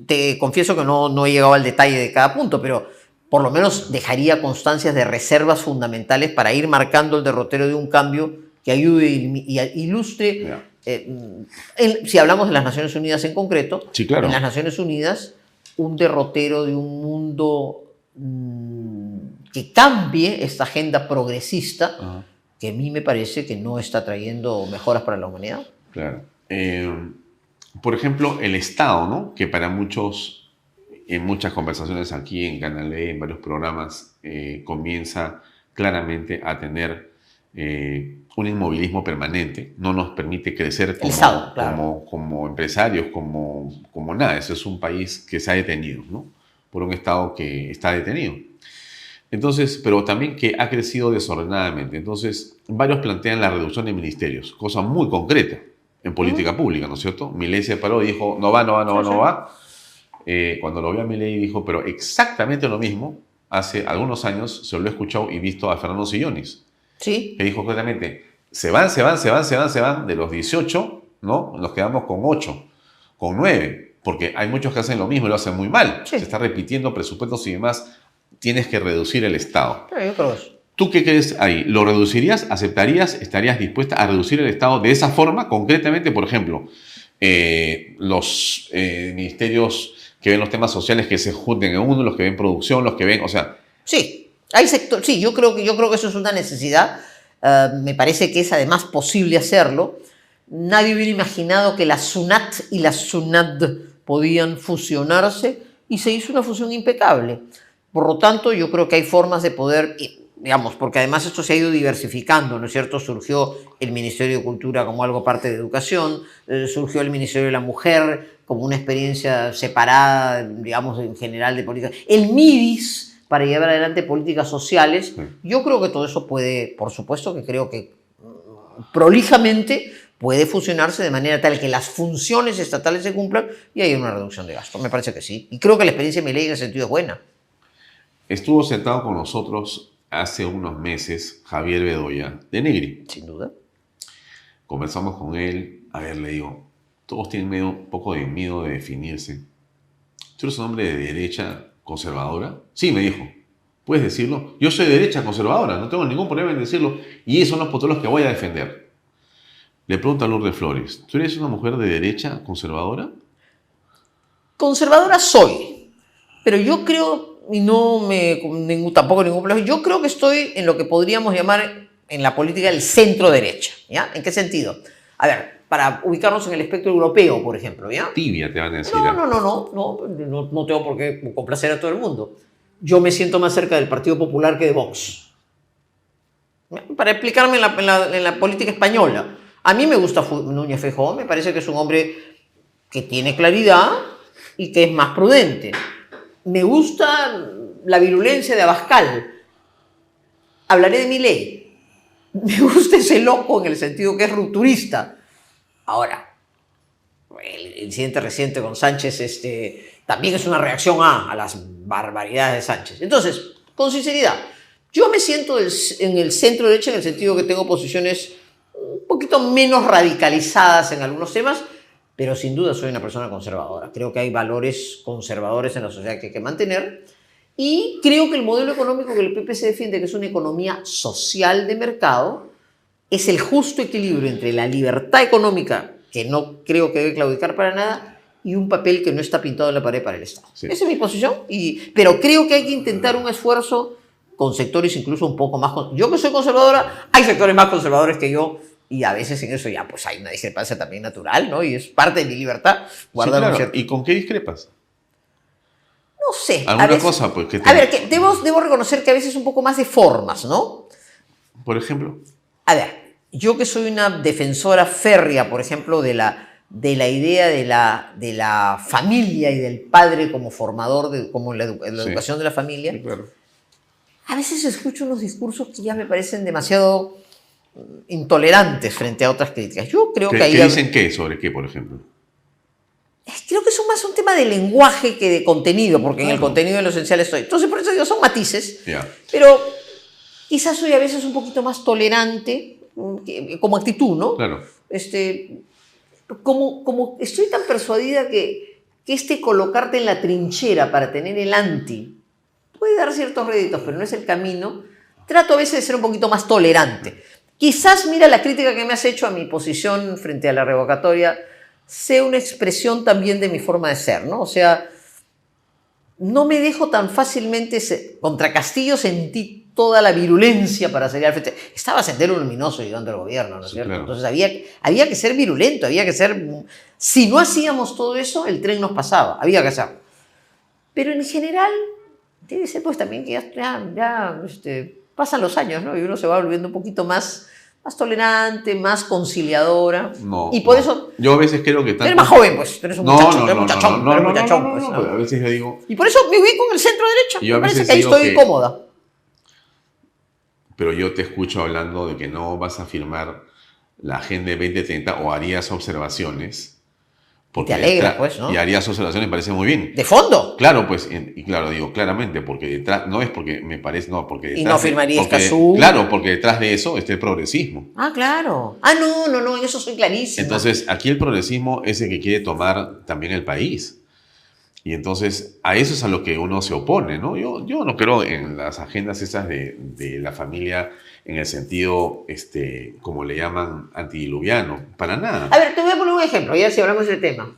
S2: te confieso que no he llegado al detalle de cada punto, pero por lo menos dejaría constancias de reservas fundamentales para ir marcando el derrotero de un cambio que ayude y ilustre, si hablamos de las Naciones Unidas en concreto,
S1: sí, claro.
S2: En las Naciones Unidas, un derrotero de un mundo que cambie esta agenda progresista, que a mí me parece que no está trayendo mejoras para la humanidad.
S1: Claro. Por ejemplo, el Estado, ¿no? Que para muchos, en muchas conversaciones aquí en Canal E, en varios programas, comienza claramente a tener un inmovilismo permanente, no nos permite crecer como,
S2: Estado, claro.
S1: como empresarios, como nada. Eso es un país que se ha detenido, ¿no? Por un Estado que está detenido. Entonces, pero también que ha crecido desordenadamente. Entonces, varios plantean la reducción de ministerios, cosa muy concreta en política pública, ¿no es cierto? Milei se paró y dijo, no va. Cuando lo vio a Milei dijo, pero exactamente lo mismo, hace algunos años se lo he escuchado y visto a Fernando Sillones.
S2: Sí.
S1: Que dijo claramente, se van, de los 18, ¿no? Nos quedamos con 8, con 9, porque hay muchos que hacen lo mismo y lo hacen muy mal.
S2: Sí.
S1: Se está repitiendo presupuestos y demás. Tienes que reducir el Estado.
S2: Yo creo eso.
S1: ¿Tú qué crees ahí? ¿Lo reducirías? ¿Aceptarías? ¿Estarías dispuesta a reducir el Estado de esa forma? Concretamente, por ejemplo, los ministerios que ven los temas sociales que se junten en uno, los que ven producción, los que ven, o sea...
S2: Sí. Hay sector, sí, yo creo que eso es una necesidad. Me parece que es además posible hacerlo. Nadie hubiera imaginado que la SUNAT y la SUNAD podían fusionarse y se hizo una fusión impecable. Por lo tanto, yo creo que hay formas de poder, digamos, porque además esto se ha ido diversificando, ¿no es cierto? Surgió el Ministerio de Cultura como algo parte de educación, surgió el Ministerio de la Mujer como una experiencia separada, digamos, en general de política. El MIDIS, para llevar adelante políticas sociales. Sí. Yo creo que todo eso puede, por supuesto que creo que prolijamente puede fusionarse de manera tal que las funciones estatales se cumplan y haya una reducción de gasto. Me parece que sí. Y creo que la experiencia de Milei en ese sentido es buena.
S1: Estuvo sentado con nosotros hace unos meses Javier Bedoya de Negri.
S2: Sin duda.
S1: Conversamos con él. A ver, le digo, todos tienen un poco de miedo de definirse. ¿Tú eres un hombre de derecha conservadora? Sí, me dijo. ¿Puedes decirlo? Yo soy de derecha conservadora, no tengo ningún problema en decirlo. Y esos son los postulos que voy a defender. Le pregunto a Lourdes Flores, ¿tú eres una mujer de derecha conservadora?
S2: Conservadora soy, pero yo creo, y tampoco ningún problema. Yo creo que estoy en lo que podríamos llamar en la política el centro derecha, ¿ya? ¿En qué sentido? A ver, para ubicarnos en el espectro europeo, por ejemplo, ¿ya?
S1: Tibia, te van a decir.
S2: No tengo por qué complacer a todo el mundo. Yo me siento más cerca del Partido Popular que de Vox. Para explicarme en la política española. A mí me gusta Núñez Feijóo, me parece que es un hombre que tiene claridad y que es más prudente. Me gusta la virulencia de Abascal. Hablaré de Milei. Me gusta ese loco en el sentido que es rupturista. Ahora, el incidente reciente con Sánchez también es una reacción a las barbaridades de Sánchez. Entonces, con sinceridad, yo me siento en el centro derecha en el sentido que tengo posiciones un poquito menos radicalizadas en algunos temas, pero sin duda soy una persona conservadora. Creo que hay valores conservadores en la sociedad que hay que mantener y creo que el modelo económico que el PP se defiende, que es una economía social de mercado, es el justo equilibrio entre la libertad económica, que no creo que debe claudicar para nada, y un papel que no está pintado en la pared para el Estado. Sí. Esa es mi posición, pero creo que hay que intentar un esfuerzo con sectores incluso un poco más... Yo que soy conservadora, hay sectores más conservadores que yo, y a veces en eso ya pues hay una discrepancia también natural, ¿no? Y es parte de mi libertad guardar
S1: sí, claro.
S2: Cierto...
S1: ¿Y con qué discrepas?
S2: No sé.
S1: ¿Alguna
S2: veces,
S1: cosa? Pues,
S2: A ver, debo reconocer que a veces un poco más de formas, ¿no?
S1: Por ejemplo.
S2: A ver, yo que soy una defensora férrea, por ejemplo, de la idea de la familia y del padre como formador, como la educación de la familia,
S1: sí, claro.
S2: A veces escucho unos discursos que ya me parecen demasiado intolerantes frente a otras críticas. Yo creo que ahí...
S1: ¿Qué dicen qué? ¿Sobre qué, por ejemplo?
S2: Creo que son más un tema de lenguaje que de contenido, porque en el contenido de lo esencial estoy. Entonces, por eso digo, son matices, pero quizás soy a veces un poquito más tolerante, como actitud, ¿no?
S1: Claro.
S2: Como estoy tan persuadida que colocarte en la trinchera para tener el anti puede dar ciertos réditos, pero no es el camino, trato a veces de ser un poquito más tolerante. Quizás, mira, la crítica que me has hecho a mi posición frente a la revocatoria sea una expresión también de mi forma de ser, ¿no? O sea, no me dejo tan fácilmente... Contra Castillo sentí toda la virulencia para salir al frente. Estaba Sendero Luminoso llegando al gobierno, ¿no es cierto? Claro. Entonces había que ser virulento, había que ser... Si no hacíamos todo eso, el tren nos pasaba, había que hacerlo. Pero en general, debe ser pues también que ya pasan los años, ¿no? Y uno se va volviendo un poquito más tolerante, más conciliadora.
S1: No,
S2: y por eso...
S1: Yo a veces creo que...
S2: Tú eres más joven, pues. Tú eres un muchachón.
S1: No, a veces yo digo...
S2: Y por eso me ubico en el centro derecha.
S1: Yo
S2: me parece que ahí estoy cómoda.
S1: Pero yo te escucho hablando de que no vas a firmar la Agenda 2030 o harías observaciones...
S2: Porque te alegra, pues, ¿no?
S1: Y harías observaciones, me parece muy bien.
S2: ¿De fondo?
S1: Claro, pues, y claro, digo claramente, porque detrás, no es porque me parece, no, porque detrás...
S2: Y no firmaría Escazú.
S1: Claro, porque detrás de eso está el progresismo.
S2: Ah, claro. Ah, no, en eso soy clarísima.
S1: Entonces, aquí el progresismo es el que quiere tomar también el país. Y entonces, a eso es a lo que uno se opone, ¿no? Yo no creo en las agendas esas de la familia en el sentido, como le llaman, antidiluviano, para nada.
S2: A ver, te voy a poner un ejemplo, ya si hablamos del tema.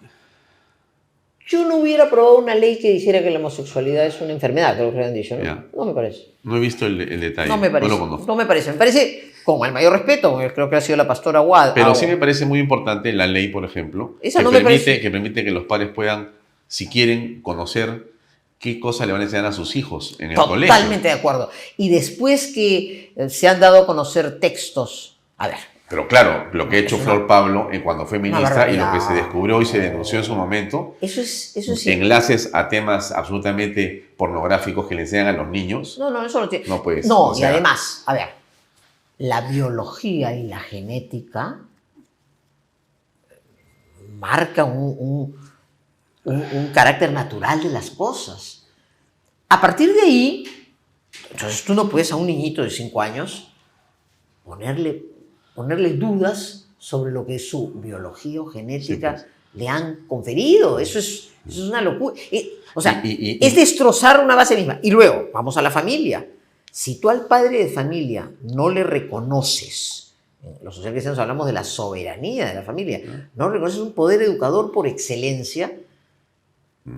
S2: Yo no hubiera aprobado una ley que dijera que la homosexualidad es una enfermedad, creo que lo han dicho, ¿no?
S1: Ya.
S2: No me parece.
S1: No he visto el detalle.
S2: No me parece.
S1: No lo conozco.
S2: No me parece. Me parece, con el mayor respeto, creo que ha sido la pastora Aguad.
S1: Pero sí me parece muy importante la ley, por ejemplo,
S2: esa no me parece...
S1: que permite que los padres puedan, si quieren, conocer qué cosa le van a enseñar a sus hijos en el colegio.
S2: Totalmente de acuerdo. Y después que se han dado a conocer textos, a ver.
S1: Pero claro, lo que ha hecho Flor Pablo cuando fue ministra y lo que se descubrió y se denunció en su momento,
S2: eso es
S1: enlaces a temas absolutamente pornográficos que le enseñan a los niños.
S2: No, eso no tiene.
S1: No puede ser.
S2: No, y además, a ver, la biología y la genética marcan un carácter natural de las cosas. A partir de ahí, entonces tú no puedes a un niñito de 5 años ponerle dudas sobre lo que su biología o genética le han conferido. Eso es una locura. O sea, es destrozar una base misma. Y luego, vamos a la familia. Si tú al padre de familia no le reconoces, los socialistas hablamos de la soberanía de la familia, no reconoces un poder educador por excelencia,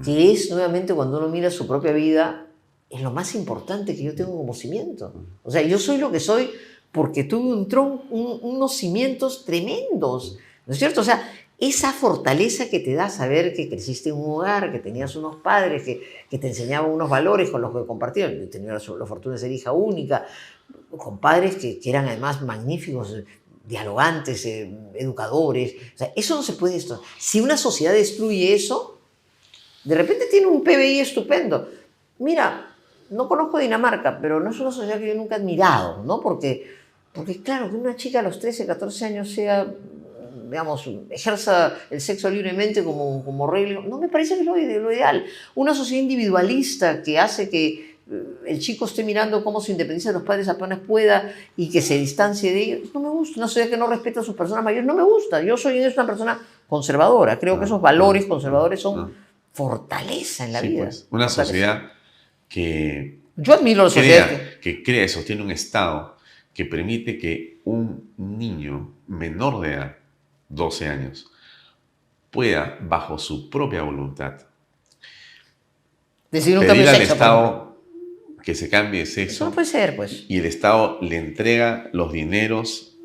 S2: que es nuevamente cuando uno mira su propia vida, es lo más importante que yo tengo como cimiento. O sea, yo soy lo que soy porque tuve unos cimientos tremendos, ¿no es cierto? O sea, esa fortaleza que te da saber que creciste en un hogar, que tenías unos padres que te enseñaban unos valores con los que compartían. Yo tenía la fortuna de ser hija única, con padres que eran además magníficos, dialogantes, educadores. O sea, eso no se puede destruir. Si una sociedad destruye eso, de repente tiene un PBI estupendo. Mira, no conozco Dinamarca, pero no es una sociedad que yo nunca he admirado, ¿no? Porque claro, que una chica a los 13, 14 años sea, digamos, ejerza el sexo libremente como regla, no me parece que es lo ideal. Una sociedad individualista que hace que el chico esté mirando cómo se independiza de los padres apenas pueda y que se distancie de ellos, no me gusta. Una sociedad que no respeta a sus personas mayores, no me gusta. Yo soy una persona conservadora. Creo que esos valores conservadores son fortaleza en la vida.
S1: Pues, una sociedad que
S2: yo admiro la sociedad
S1: que crea y sostiene un Estado que permite que un niño menor de edad, 12 años, pueda, bajo su propia voluntad,
S2: decir un
S1: pedir
S2: cambio de
S1: al
S2: sexo,
S1: Estado que se cambie de sexo.
S2: Eso no puede ser, pues.
S1: Y el Estado le entrega los dineros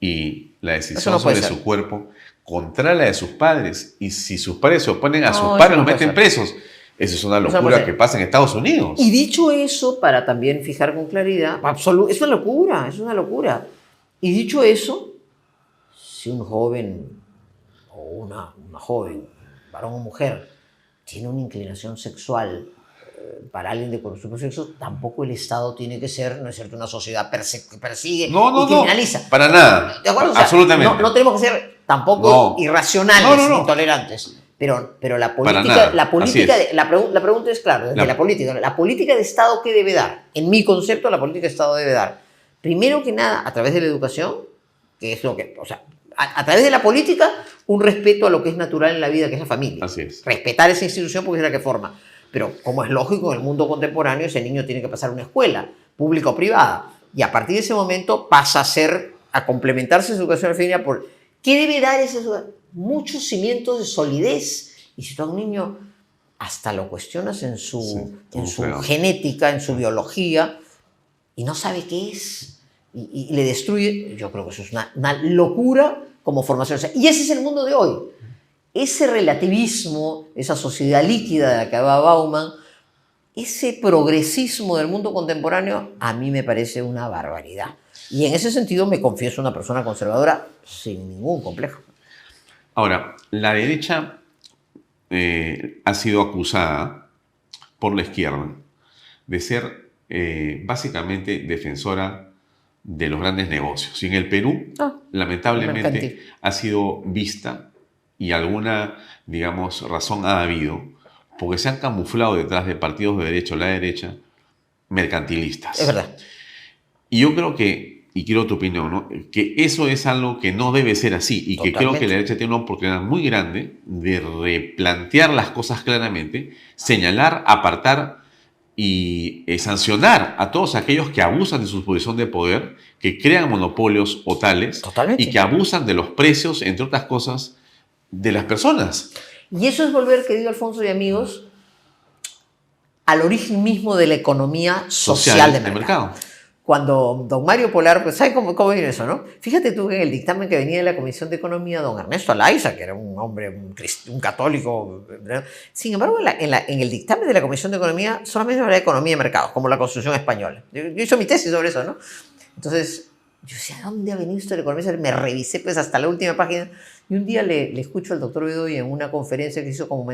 S1: y la decisión sobre su cuerpo contra la de sus padres. Y si sus padres se oponen a sus padres, los meten presos. Eso es una locura que pasa en Estados Unidos.
S2: Y dicho eso, para también fijar con claridad, es una locura, es una locura. Y dicho eso, si un joven o una joven, varón o mujer, tiene una inclinación sexual para alguien de su propio sexo, tampoco el Estado tiene que ser, ¿no es cierto?, una sociedad que persigue y criminaliza.
S1: Para nada.
S2: ¿De acuerdo? O sea,
S1: absolutamente.
S2: No tenemos que ser tampoco irracionales, intolerantes. Pero la política, la pregunta es, claro, desde la política de Estado, ¿qué debe dar? En mi concepto, la política de Estado debe dar, primero que nada, a través de la educación, que es lo que, o sea, a través de la política, un respeto a lo que es natural en la vida, que es la familia.
S1: Así es.
S2: Respetar esa institución porque es la que forma. Pero como es lógico, en el mundo contemporáneo, ese niño tiene que pasar a una escuela, pública o privada, y a partir de ese momento pasa a complementarse su educación familiar por... ¿Qué debe dar esa educación? Muchos cimientos de solidez. Y si tú a un niño hasta lo cuestionas en su genética, en su biología, y no sabe qué es, y le destruye, yo creo que eso es una locura como formación. O sea, y ese es el mundo de hoy. Ese relativismo, esa sociedad líquida de la que hablaba Bauman, ese progresismo del mundo contemporáneo, a mí me parece una barbaridad. Y en ese sentido me confieso una persona conservadora sin ningún complejo.
S1: Ahora, la derecha ha sido acusada por la izquierda de ser básicamente defensora de los grandes negocios. Y en el Perú, lamentablemente, ha sido vista, y alguna, digamos, razón ha habido, porque se han camuflado detrás de partidos de derecha o la derecha mercantilistas.
S2: Es verdad.
S1: Y yo creo que, y quiero tu opinión, ¿no?, que eso es algo que no debe ser así, y que creo que la derecha tiene una oportunidad muy grande de replantear las cosas claramente, señalar, apartar y sancionar a todos aquellos que abusan de su posición de poder, que crean monopolios o tales, y que abusan de los precios, entre otras cosas, de las personas.
S2: Y eso es volver, querido Alfonso y amigos, al origen mismo de la economía social de mercado. Cuando don Mario Polar, pues ¿sabes cómo viene eso, no? Fíjate tú que en el dictamen que venía de la Comisión de Economía, don Ernesto Alaiza, que era un hombre, un católico, ¿verdad? Sin embargo, en el dictamen de la Comisión de Economía solamente hablaba de economía de mercados, como la Constitución española. Yo hice mi tesis sobre eso, ¿no? Entonces, yo decía, ¿dónde ha venido esto de la economía? Me revisé pues hasta la última página. Y un día le escucho al doctor Bedoya en una conferencia que hizo como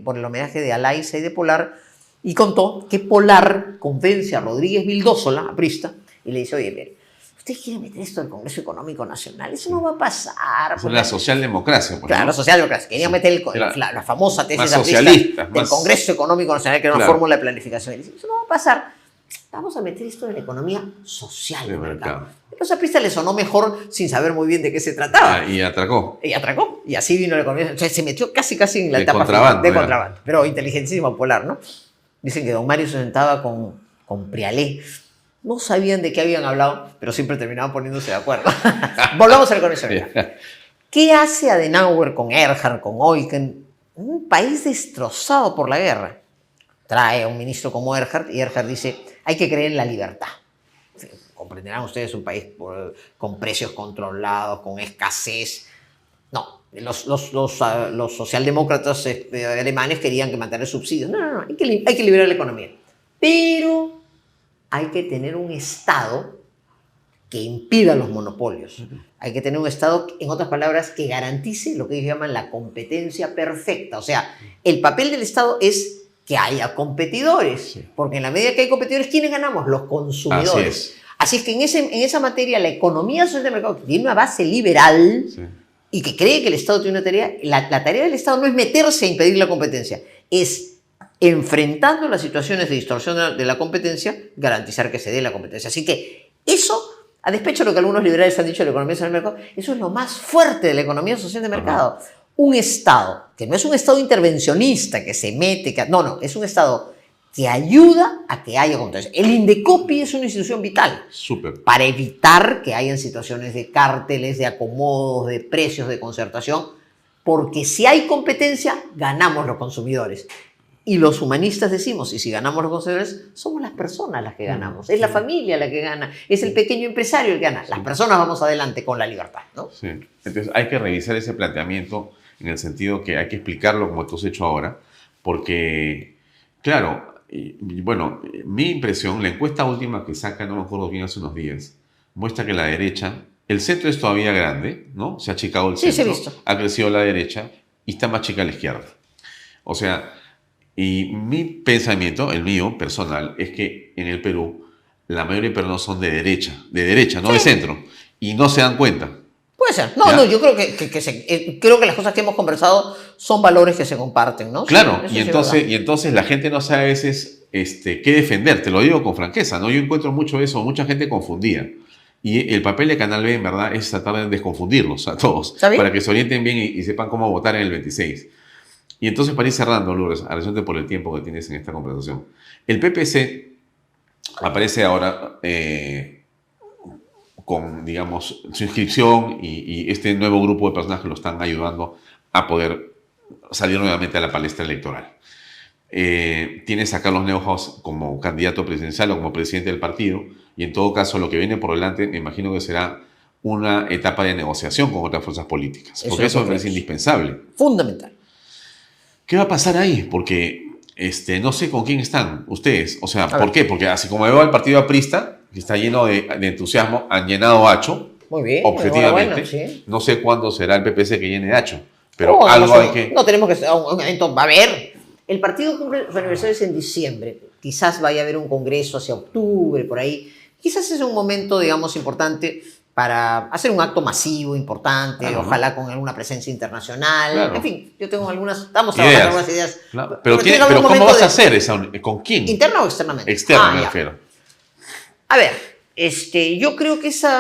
S2: por el homenaje de Alaiza y de Polar, y contó que Polar convence a Rodríguez Vildósola, aprista, y le dice, oye, mire, ¿usted quiere meter esto del Congreso Económico Nacional? Eso no va a pasar.
S1: Es la socialdemocracia. Pues,
S2: claro,
S1: ¿no?
S2: la socialdemocracia. Quería meter la famosa tesis
S1: aprista
S2: del Congreso Económico Nacional, que era una fórmula de planificación. Y dice, eso no va a pasar. Vamos a meter esto en la economía social de mercado. Los apristas le sonó mejor sin saber muy bien de qué se trataba.
S1: Y atracó.
S2: Y así vino la economía. O sea, se metió casi en la etapa
S1: contrabando,
S2: de contrabando. Pero inteligentísimo Polar, ¿no? Dicen que don Mario se sentaba con Prialé. No sabían de qué habían hablado, pero siempre terminaban poniéndose de acuerdo. Volvamos a la economía. ¿Qué hace Adenauer con Erhard, con Eucken? Un país destrozado por la guerra. trae a un ministro como Erhard y Erhard dice, hay que creer en la libertad. Comprenderán ustedes un país con precios controlados, con escasez. No, los socialdemócratas alemanes querían que mantener subsidios. No, hay que liberar la economía. Pero hay que tener un Estado que impida los monopolios. Hay que tener un Estado, en otras palabras, que garantice lo que ellos llaman la competencia perfecta. O sea, el papel del Estado es que haya competidores, porque en la medida que hay competidores, ¿quiénes ganamos? Los consumidores. Así es que en esa materia, la economía social de mercado, que tiene una base liberal y que cree que el Estado tiene una tarea, la tarea del Estado no es meterse a impedir la competencia, es, enfrentando las situaciones de distorsión de la competencia, garantizar que se dé la competencia. Así que eso, a despecho de lo que algunos liberales han dicho de la economía social de mercado, eso es lo más fuerte de la economía social de mercado. Un Estado, que no es un Estado intervencionista, que se mete, no, es un Estado que ayuda a que haya competencia. El Indecopi es una institución vital para evitar que hayan situaciones de cárteles, de acomodos, de precios, de concertación, porque si hay competencia, ganamos los consumidores. Y los humanistas decimos, y si ganamos los consumidores, somos las personas las que ganamos, es la familia la que gana, es el pequeño empresario el que gana. Las personas vamos adelante con la libertad, ¿no?
S1: Sí. Entonces hay que revisar ese planteamiento en el sentido que hay que explicarlo como tú has hecho ahora, porque, claro, bueno, mi impresión, la encuesta última que saca, no me acuerdo bien, hace unos días, muestra que la derecha, el centro es todavía grande, ¿no? Se ha achicado el centro,
S2: se ha visto.
S1: Ha crecido la derecha y está más chica la izquierda. O sea, y mi pensamiento, el mío personal, es que en el Perú la mayoría de peruanos son de derecha, no de centro, y no se dan cuenta.
S2: Puede ser. No, yo creo creo que las cosas que hemos conversado son valores que se comparten, ¿no?
S1: Claro, sí, y entonces la gente no sabe a veces qué defender, te lo digo con franqueza, ¿no? Yo encuentro mucho eso, mucha gente confundida. Y el papel de Canal B, en verdad, es tratar de desconfundirlos a todos, para que se orienten bien y sepan cómo votar en el 26. Y entonces, para ir cerrando, Lourdes, agradeciéndote por el tiempo que tienes en esta conversación, el PPC aparece ahora con, digamos, su inscripción y este nuevo grupo de personas que lo están ayudando a poder salir nuevamente a la palestra electoral. Tienes a Carlos Neuhaus como candidato presidencial o como presidente del partido, y en todo caso lo que viene por delante me imagino que será una etapa de negociación con otras fuerzas políticas, porque eso me parece indispensable.
S2: Fundamental.
S1: ¿Qué va a pasar ahí? Porque no sé con quién están ustedes. O sea, ¿por qué? Porque así como veo al partido aprista, que está lleno de entusiasmo, han llenado Hacho.
S2: Muy bien.
S1: Objetivamente.
S2: Sí.
S1: No sé cuándo será el PPC que llene Hacho. Pero algo hay que...
S2: No tenemos que... Un momento, va a haber. El partido cumple su aniversario es en diciembre. Quizás vaya a haber un congreso hacia octubre, por ahí. Quizás es un momento, digamos, importante para hacer un acto masivo, importante, ojalá con alguna presencia internacional. Claro. En fin, yo tengo estamos trabajando algunas ideas.
S1: Claro. Pero ¿cómo vas a hacer esa? ¿Con quién?
S2: ¿Interna o externamente?
S1: Externa, me refiero.
S2: A ver, yo creo que ese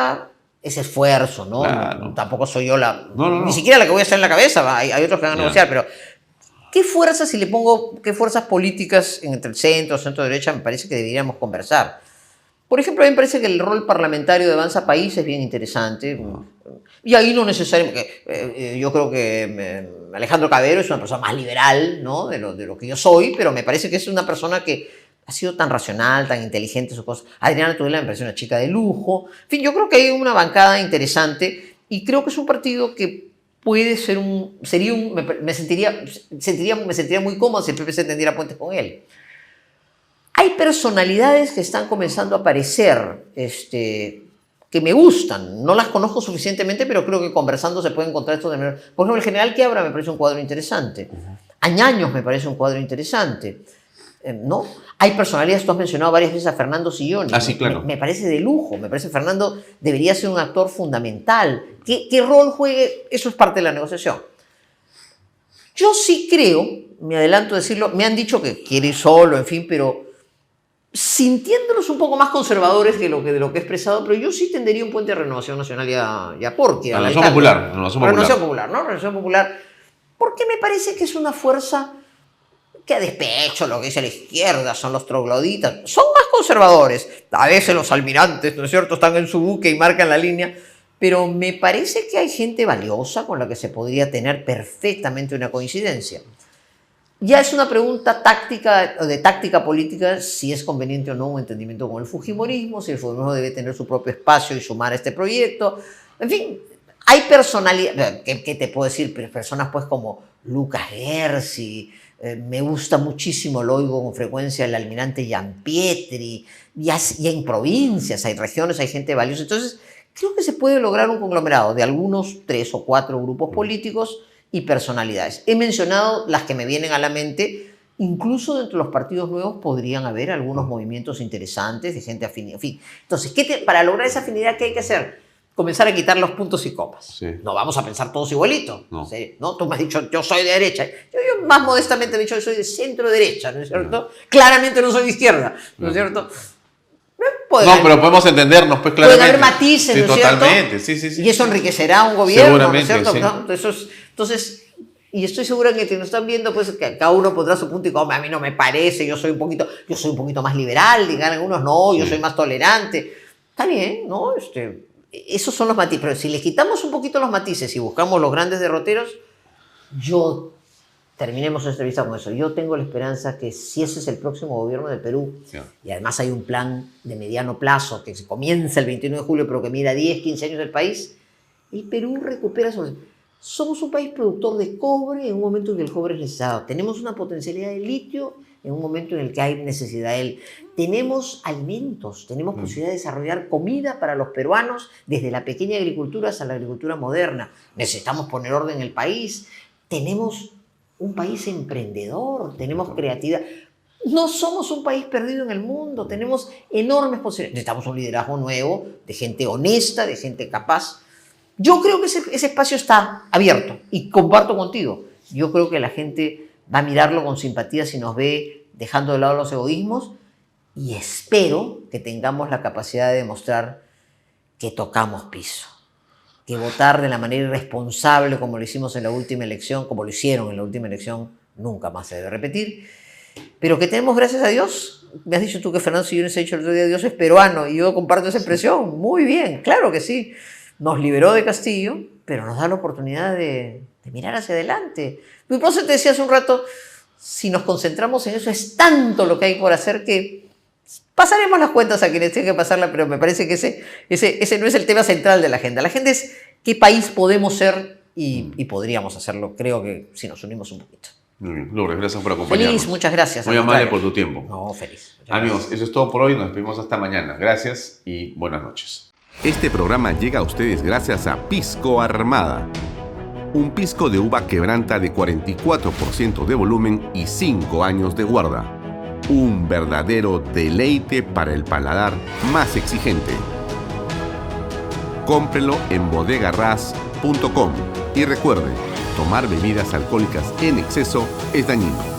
S2: esfuerzo, ¿no? Claro. Tampoco soy yo ni siquiera la que voy a estar en la cabeza, hay otros que van a negociar, pero ¿qué fuerzas, qué fuerzas políticas entre el centro derecha me parece que deberíamos conversar? Por ejemplo, a mí me parece que el rol parlamentario de Avanza País es bien interesante. Y ahí no necesariamente... yo creo que Alejandro Cabero es una persona más liberal, ¿no? de lo que yo soy, pero me parece que es una persona que ha sido tan racional, tan inteligente, sus cosas. Adriana Tudela me parece una chica de lujo. En fin, yo creo que hay una bancada interesante y creo que es un partido que puede ser me sentiría muy cómodo si el PPC tendiera puentes con él. Hay personalidades que están comenzando a aparecer, que me gustan. No las conozco suficientemente, pero creo que conversando se puede encontrar esto de manera... Por ejemplo, el general Quiabra me parece un cuadro interesante. Añaños me parece un cuadro interesante. ¿No? Hay personalidades, tú has mencionado varias veces a Fernando Silloni.
S1: Sí, claro.
S2: Me parece de lujo. Me parece que Fernando debería ser un actor fundamental. ¿Qué rol juegue? Eso es parte de la negociación. Yo sí creo, me adelanto a decirlo, me han dicho que quiere ir solo, en fin, pero... sintiéndolos un poco más conservadores de lo que he expresado, pero yo sí tendería un puente de Renovación Nacional y Aporte.
S1: Renovación Popular.
S2: Renovación Popular, porque me parece que es una fuerza que a despecho lo que dice la izquierda, son los trogloditas, son más conservadores. A veces los almirantes, ¿no es cierto?, están en su buque y marcan la línea, pero me parece que hay gente valiosa con la que se podría tener perfectamente una coincidencia. Ya es una pregunta táctica, de táctica política, si es conveniente o no un entendimiento con el fujimorismo, si el fujimorismo debe tener su propio espacio y sumar a este proyecto. En fin, hay personalidades, ¿qué te puedo decir? Personas pues como Lucas Gersi, me gusta muchísimo, lo oigo con frecuencia, el almirante Gianpietri, y en provincias, hay regiones, hay gente valiosa. Entonces, creo que se puede lograr un conglomerado de algunos 3 o 4 grupos políticos y personalidades. He mencionado las que me vienen a la mente. Incluso dentro de los partidos nuevos podrían haber algunos movimientos interesantes de gente afín. En fin, entonces, para lograr esa afinidad, ¿qué hay que hacer? Comenzar a quitar los puntos y comas.
S1: Sí.
S2: No vamos a pensar todos igualitos.
S1: No.
S2: ¿Sí? ¿No? Tú me has dicho, yo soy de derecha. Yo más modestamente me he dicho, yo soy de centro-derecha, ¿no es cierto? Claramente no soy de izquierda, ¿no es cierto?
S1: Pero podemos entendernos, pues, claramente.
S2: Pueden haber matices,
S1: sí,
S2: ¿no es cierto?
S1: Totalmente, sí.
S2: Y eso enriquecerá un gobierno,
S1: Seguramente,
S2: ¿no es cierto?
S1: sí.
S2: ¿No? Entonces, y estoy segura que nos están viendo, pues, que cada uno pondrá su punto y coma. A mí no me parece, yo soy un poquito más liberal, digan algunos, no, yo soy más tolerante. Está bien, ¿no? Esos son los matices, pero si les quitamos un poquito los matices y buscamos los grandes derroteros, terminemos esta entrevista con eso. Yo tengo la esperanza que si ese es el próximo gobierno del Perú, y además hay un plan de mediano plazo que se comienza el 21 de julio, pero que mira 10, 15 años del país, el Perú recupera su... Somos un país productor de cobre en un momento en que el cobre es necesario. Tenemos una potencialidad de litio en un momento en el que hay necesidad de él. Tenemos alimentos, tenemos posibilidad de desarrollar comida para los peruanos desde la pequeña agricultura hasta la agricultura moderna. Necesitamos poner orden en el país. Tenemos un país emprendedor, tenemos creatividad. No somos un país perdido en el mundo, tenemos enormes posibilidades. Necesitamos un liderazgo nuevo, de gente honesta, de gente capaz. Yo creo que ese espacio está abierto y comparto contigo. Yo creo que la gente va a mirarlo con simpatía si nos ve dejando de lado los egoísmos y espero que tengamos la capacidad de demostrar que tocamos piso. Que votar de la manera irresponsable como lo hicimos en la última elección, como lo hicieron en la última elección, nunca más se debe repetir. Pero que tenemos, gracias a Dios, me has dicho tú que Fernando Sillones ha dicho el otro día, Dios es peruano, y yo comparto esa expresión. Muy bien, claro que sí. Nos liberó de Castillo, pero nos da la oportunidad de mirar hacia adelante. Y por eso te decía hace un rato, si nos concentramos en eso, es tanto lo que hay por hacer que pasaremos las cuentas a quienes tengan que pasarla, pero me parece que ese no es el tema central de la agenda. La agenda es qué país podemos ser y podríamos hacerlo, creo que si nos unimos un poquito.
S1: Muy bien, Lourdes, gracias por acompañarnos.
S2: Feliz, muchas gracias.
S1: Muy amable por tu tiempo.
S2: No, feliz.
S1: Amigos, eso es todo por hoy. Nos despedimos hasta mañana. Gracias y buenas noches. Este programa llega a ustedes gracias a Pisco Armada. Un pisco de uva quebranta de 44% de volumen y 5 años de guarda. Un verdadero deleite para el paladar más exigente. Cómprelo en bodegarras.com y recuerde, tomar bebidas alcohólicas en exceso es dañino.